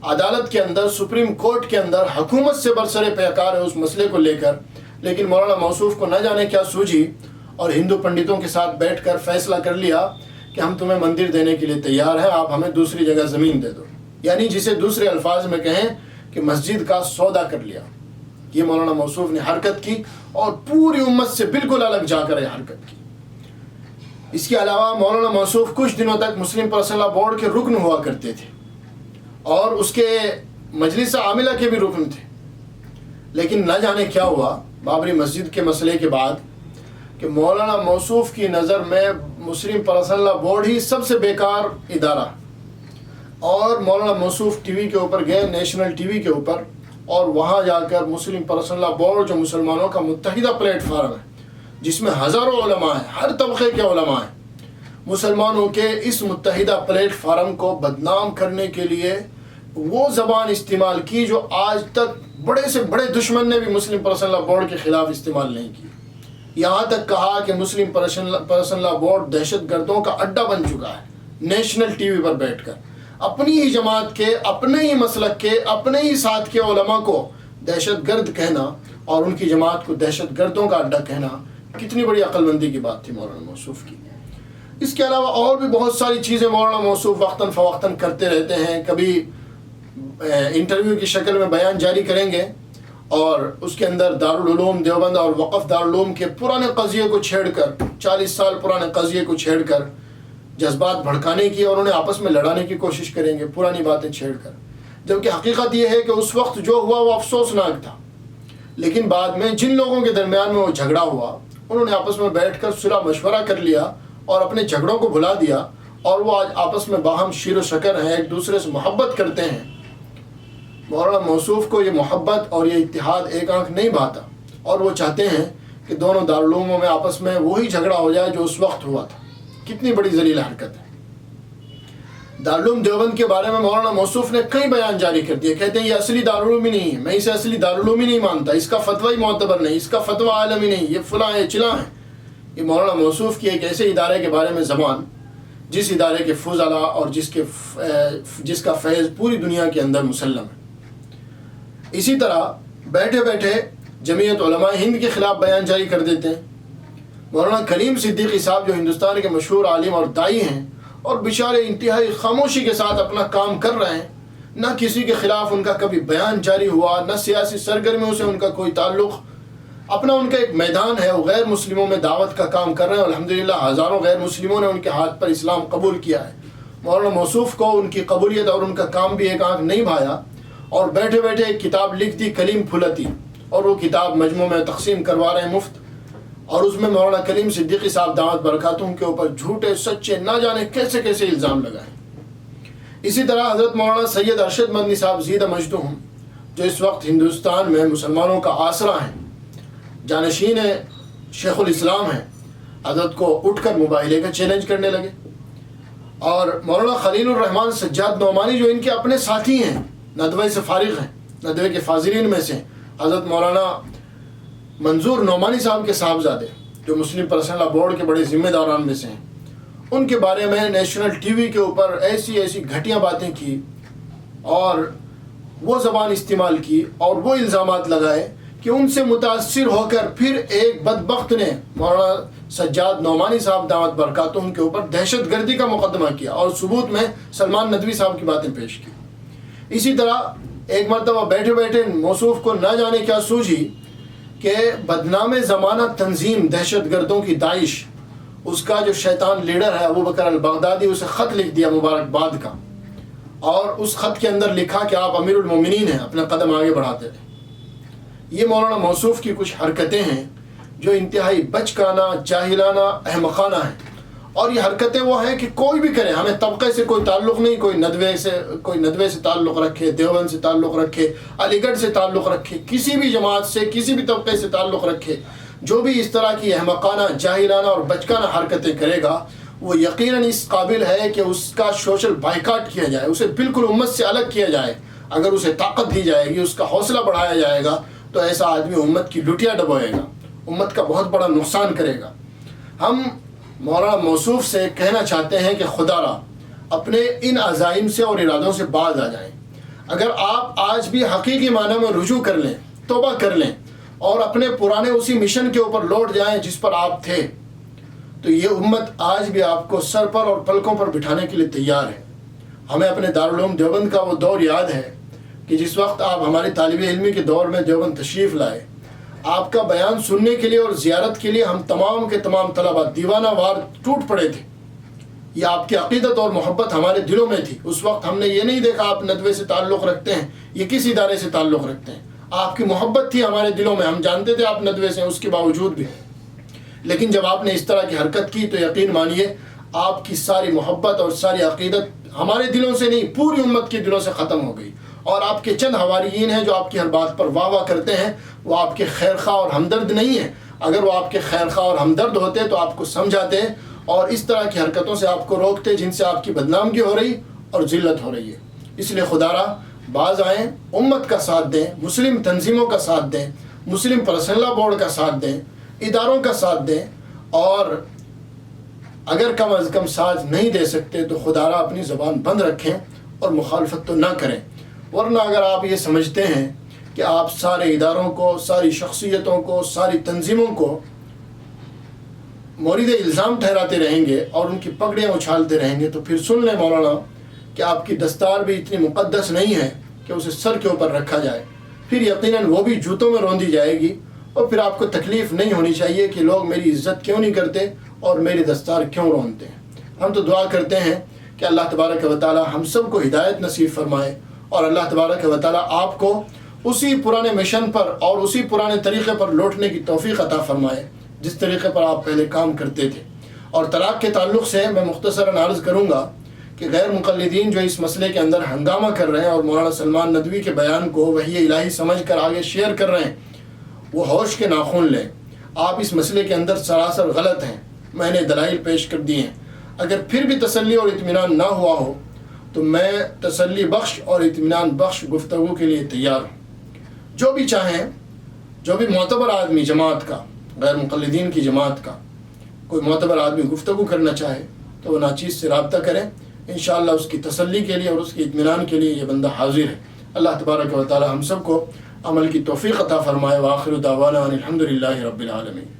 عدالت کے اندر, سپریم کورٹ کے اندر حکومت سے برسر پیکار ہے اس مسئلے کو لے کر. لیکن مولانا موصوف کو نہ جانے کیا سوجھی اور ہندو پنڈتوں کے ساتھ بیٹھ کر فیصلہ کر لیا کہ ہم تمہیں مندر دینے کے لیے تیار ہیں, آپ ہمیں دوسری جگہ زمین دے دو. یعنی جسے دوسرے الفاظ میں کہیں کہ مسجد کا سودا کر لیا. یہ مولانا موصوف نے حرکت کی اور پوری امت سے بالکل الگ جا کر یہ حرکت کی. اس کے علاوہ مولانا موصوف کچھ دنوں تک مسلم پرسنل لا بورڈ کے رکن ہوا کرتے تھے اور اس کے مجلس عاملہ کے بھی رکن تھے. لیکن نہ جانے کیا ہوا بابری مسجد کے مسئلے کے بعد کہ مولانا موصوف کی نظر میں مسلم پرسنل لا بورڈ ہی سب سے بیکار ادارہ. اور مولانا موصوف ٹی وی کے اوپر گئے, نیشنل ٹی وی کے اوپر, اور وہاں جا کر مسلم پرسنل لا بورڈ جو مسلمانوں کا متحدہ پلیٹ فارم ہے جس میں ہزاروں علماء ہیں, ہر طبقے کے علماء ہیں, مسلمانوں کے اس متحدہ پلیٹ فارم کو بدنام کرنے کے لیے وہ زبان استعمال کی جو آج تک بڑے سے بڑے دشمن نے بھی مسلم پرسنل لا بورڈ کے خلاف استعمال نہیں کی. یہاں تک کہا کہ مسلم پرسنل لا بورڈ دہشت گردوں کا اڈا بن چکا ہے. نیشنل ٹی وی پر بیٹھ کر اپنی ہی جماعت کے, اپنے ہی مسلک کے, اپنے ہی ساتھ کے علماء کو دہشت گرد کہنا اور ان کی جماعت کو دہشت گردوں کا اڈا کہنا کتنی بڑی عقل مندی کی بات تھی مولانا موصوف کی. اس کے علاوہ اور بھی بہت ساری چیزیں مولانا موصوف وقتاً فوقتاً کرتے رہتے ہیں. کبھی انٹرویو کی شکل میں بیان جاری کریں گے اور اس کے اندر دارالعلوم دیوبند اور وقف دارالعلوم کے پرانے قضیے کو چھیڑ کر, 40 سال پرانے قضیے کو چھیڑ کر جذبات بھڑکانے کی اور انہیں آپس میں لڑانے کی کوشش کریں گے پرانی باتیں چھیڑ کر. جبکہ حقیقت یہ ہے کہ اس وقت جو ہوا وہ افسوسناک تھا. لیکن بعد میں جن لوگوں کے درمیان میں وہ جھگڑا ہوا انہوں نے آپس میں بیٹھ کر صلح مشورہ کر لیا اور اپنے جھگڑوں کو بھلا دیا اور وہ آج آپس میں باہم شیر و شکر ہیں, ایک دوسرے سے محبت کرتے ہیں. مولانا موصوف کو یہ محبت اور یہ اتحاد ایک آنکھ نہیں بھاتا اور وہ چاہتے ہیں کہ دونوں دارالعلوموں میں آپس میں وہی جھگڑا ہو جائے جو اس وقت ہوا تھا. کتنی بڑی ذلیل حرکت ہے. دارالعلوم دیوبند کے بارے میں مولانا موصوف نے کئی بیان جاری کر دیے. کہتے ہیں یہ اصلی دارالعلوم ہی نہیں ہے, میں اسے اصلی دارالعلوم ہی نہیں مانتا, اس کا فتویٰ ہی معتبر نہیں, اس کا فتویٰ عالمی نہیں, یہ فلاں ہے چلاں ہے. یہ مولانا موصوف کی ایک ایسے ادارے کے بارے میں زبان جس ادارے کے فضلاء اور جس کا فیض پوری دنیا کے اندر مسلم ہے. اسی طرح بیٹھے بیٹھے جمعیت علماء ہند کے خلاف بیان جاری کر دیتے ہیں. مولانا کلیم صدیقی صاحب جو ہندوستان کے مشہور عالم اور دائی ہیں اور بیچارے انتہائی خاموشی کے ساتھ اپنا کام کر رہے ہیں, نہ کسی کے خلاف ان کا کبھی بیان جاری ہوا, نہ سیاسی سرگرمیوں سے ان کا کوئی تعلق, اپنا ان کا ایک میدان ہے, وہ غیر مسلموں میں دعوت کا کام کر رہے ہیں. الحمدللہ ہزاروں غیر مسلموں نے ان کے ہاتھ پر اسلام قبول کیا ہے. مولانا موصوف کو ان کی قبولیت اور ان کا کام بھی ایک آنکھ نہیں بھایا اور بیٹھے بیٹھے ایک کتاب لکھ دی کلیم پھلتی, اور وہ کتاب مجموع میں تقسیم کروا رہے ہیں مفت. اور اس میں مولانا کلیم صدیقی صاحب دعوت برکاتہم کے اوپر جھوٹے سچے نہ جانے کیسے کیسے الزام لگائے. اسی طرح حضرت مولانا سید ارشد مدنی صاحب زیدہ مجدہم جو اس وقت ہندوستان میں مسلمانوں کا آسرا ہیں, جانشین شیخ الاسلام ہیں, حضرت کو اٹھ کر مباہلے کا چیلنج کرنے لگے. اور مولانا خلیل الرحمان سجاد نعمانی جو ان کے اپنے ساتھی ہیں, ندوے سے فارغ ہیں, ندوے کے فاضلین میں سے حضرت مولانا منظور نعمانی صاحب کے صاحبزادے جو مسلم پرسنل لا بورڈ کے بڑے ذمہ داران میں سے ہیں, ان کے بارے میں نیشنل ٹی وی کے اوپر ایسی گھٹیا باتیں کی اور وہ زبان استعمال کی اور وہ الزامات لگائے کہ ان سے متاثر ہو کر پھر ایک بدبخت نے مولانا سجاد نعمانی صاحب دعوت برکاتہم کے اوپر دہشت گردی کا مقدمہ کیا اور ثبوت میں سلمان ندوی صاحب کی باتیں پیش کی. اسی طرح ایک مرتبہ بیٹھے بیٹھے موصوف کو نہ جانے کیا سوجھی کہ بدنام زمانہ تنظیم دہشت گردوں کی داعش, اس کا جو شیطان لیڈر ہے ابو بکر البغدادی, اسے خط لکھ دیا مبارکباد کا, اور اس خط کے اندر لکھا کہ آپ امیر المومنین ہیں, اپنا قدم آگے بڑھاتے رہے. یہ مولانا موصوف کی کچھ حرکتیں ہیں جو انتہائی بچکانہ, جاہلانہ, احمقانہ ہیں. اور یہ حرکتیں وہ ہیں کہ کوئی بھی کرے, ہمیں طبقے سے کوئی تعلق نہیں, کوئی ندوے سے تعلق رکھے, دیوبند سے تعلق رکھے, علی گڑھ سے تعلق رکھے, کسی بھی جماعت سے کسی بھی طبقے سے تعلق رکھے, جو بھی اس طرح کی احمقانہ، جاہلانہ اور بچکانہ حرکتیں کرے گا وہ یقیناً اس قابل ہے کہ اس کا سوشل بائیکاٹ کیا جائے، اسے بالکل امت سے الگ کیا جائے۔ اگر اسے طاقت دی جائے گی، اس کا حوصلہ بڑھایا جائے گا تو ایسا آدمی امت کی لٹیا ڈبوئے گا، امت کا بہت بڑا نقصان کرے گا۔ ہم مولانا موصوف سے کہنا چاہتے ہیں کہ خدا را اپنے ان عزائم سے اور ارادوں سے باز آ جائیں۔ اگر آپ آج بھی حقیقی معنی میں رجوع کر لیں، توبہ کر لیں اور اپنے پرانے اسی مشن کے اوپر لوٹ جائیں جس پر آپ تھے، تو یہ امت آج بھی آپ کو سر پر اور پلکوں پر بٹھانے کے لیے تیار ہے۔ ہمیں اپنے دارالعلوم دیوبند کا وہ دور یاد ہے کہ جس وقت آپ ہماری طالب علمی کے دور میں دیوبند تشریف لائے، آپ کا بیان سننے کے لیے اور زیارت کے لیے ہم تمام کے تمام طلبہ دیوانہ وار ٹوٹ پڑے تھے۔ یہ آپ کی عقیدت اور محبت ہمارے دلوں میں تھی۔ اس وقت ہم نے یہ نہیں دیکھا آپ ندوے سے تعلق رکھتے ہیں، یہ کس ادارے سے تعلق رکھتے ہیں، آپ کی محبت تھی ہمارے دلوں میں، ہم جانتے تھے آپ ندوے سے، اس کے باوجود بھی۔ لیکن جب آپ نے اس طرح کی حرکت کی تو یقین مانیے آپ کی ساری محبت اور ساری عقیدت ہمارے دلوں سے نہیں، پوری امت کے دلوں سے ختم ہو گئی۔ اور آپ کے چند حواریین ہیں جو آپ کی ہر بات پر واہ واہ کرتے ہیں، وہ آپ کے خیر خواہ اور ہمدرد نہیں ہیں۔ اگر وہ آپ کے خیر خواہ اور ہمدرد ہوتے تو آپ کو سمجھاتے اور اس طرح کی حرکتوں سے آپ کو روکتے جن سے آپ کی بدنامگی ہو رہی اور ذلت ہو رہی ہے۔ اس لیے خدا را باز آئیں، امت کا ساتھ دیں، مسلم تنظیموں کا ساتھ دیں، مسلم پرسنل بورڈ کا ساتھ دیں، اداروں کا ساتھ دیں، اور اگر کم از کم ساتھ نہیں دے سکتے تو خدا را اپنی زبان بند رکھیں اور مخالفت تو نہ کریں۔ ورنہ اگر آپ یہ سمجھتے ہیں کہ آپ سارے اداروں کو، ساری شخصیتوں کو، ساری تنظیموں کو مورد الزام ٹھہراتے رہیں گے اور ان کی پگڑیاں اچھالتے رہیں گے تو پھر سن لیں مولانا کہ آپ کی دستار بھی اتنی مقدس نہیں ہے کہ اسے سر کے اوپر رکھا جائے، پھر یقیناً وہ بھی جوتوں میں روندی جائے گی، اور پھر آپ کو تکلیف نہیں ہونی چاہیے کہ لوگ میری عزت کیوں نہیں کرتے اور میری دستار کیوں روندتے ہیں۔ ہم تو دعا کرتے ہیں کہ اللہ تبارک و تعالی ہم سب کو ہدایت نصیب فرمائے، اور اللہ تبارک و تعالی آپ کو اسی پرانے مشن پر اور اسی پرانے طریقے پر لوٹنے کی توفیق عطا فرمائے جس طریقے پر آپ پہلے کام کرتے تھے۔ اور طلاق کے تعلق سے میں مختصراً عرض کروں گا کہ غیر مقلدین جو اس مسئلے کے اندر ہنگامہ کر رہے ہیں اور مولانا سلمان ندوی کے بیان کو وحی الہی سمجھ کر آگے شیئر کر رہے ہیں، وہ ہوش کے ناخن لیں۔ آپ اس مسئلے کے اندر سراسر غلط ہیں، میں نے دلائل پیش کر دی ہیں۔ اگر پھر بھی تسلی اور اطمینان نہ ہوا ہو تو میں تسلی بخش اور اطمینان بخش گفتگو کے لیے تیار ہوں۔ جو بھی چاہیں، جو بھی معتبر آدمی جماعت کا، غیر مقلدین کی جماعت کا کوئی معتبر آدمی گفتگو کرنا چاہے تو وہ ناچیز سے رابطہ کریں، انشاءاللہ اس کی تسلی کے لیے اور اس کی اطمینان کے لیے یہ بندہ حاضر ہے۔ اللہ تبارک و تعالی ہم سب کو عمل کی توفیق عطا فرمائے۔ وآخر دعوانا ان الحمد للہ رب العالمین۔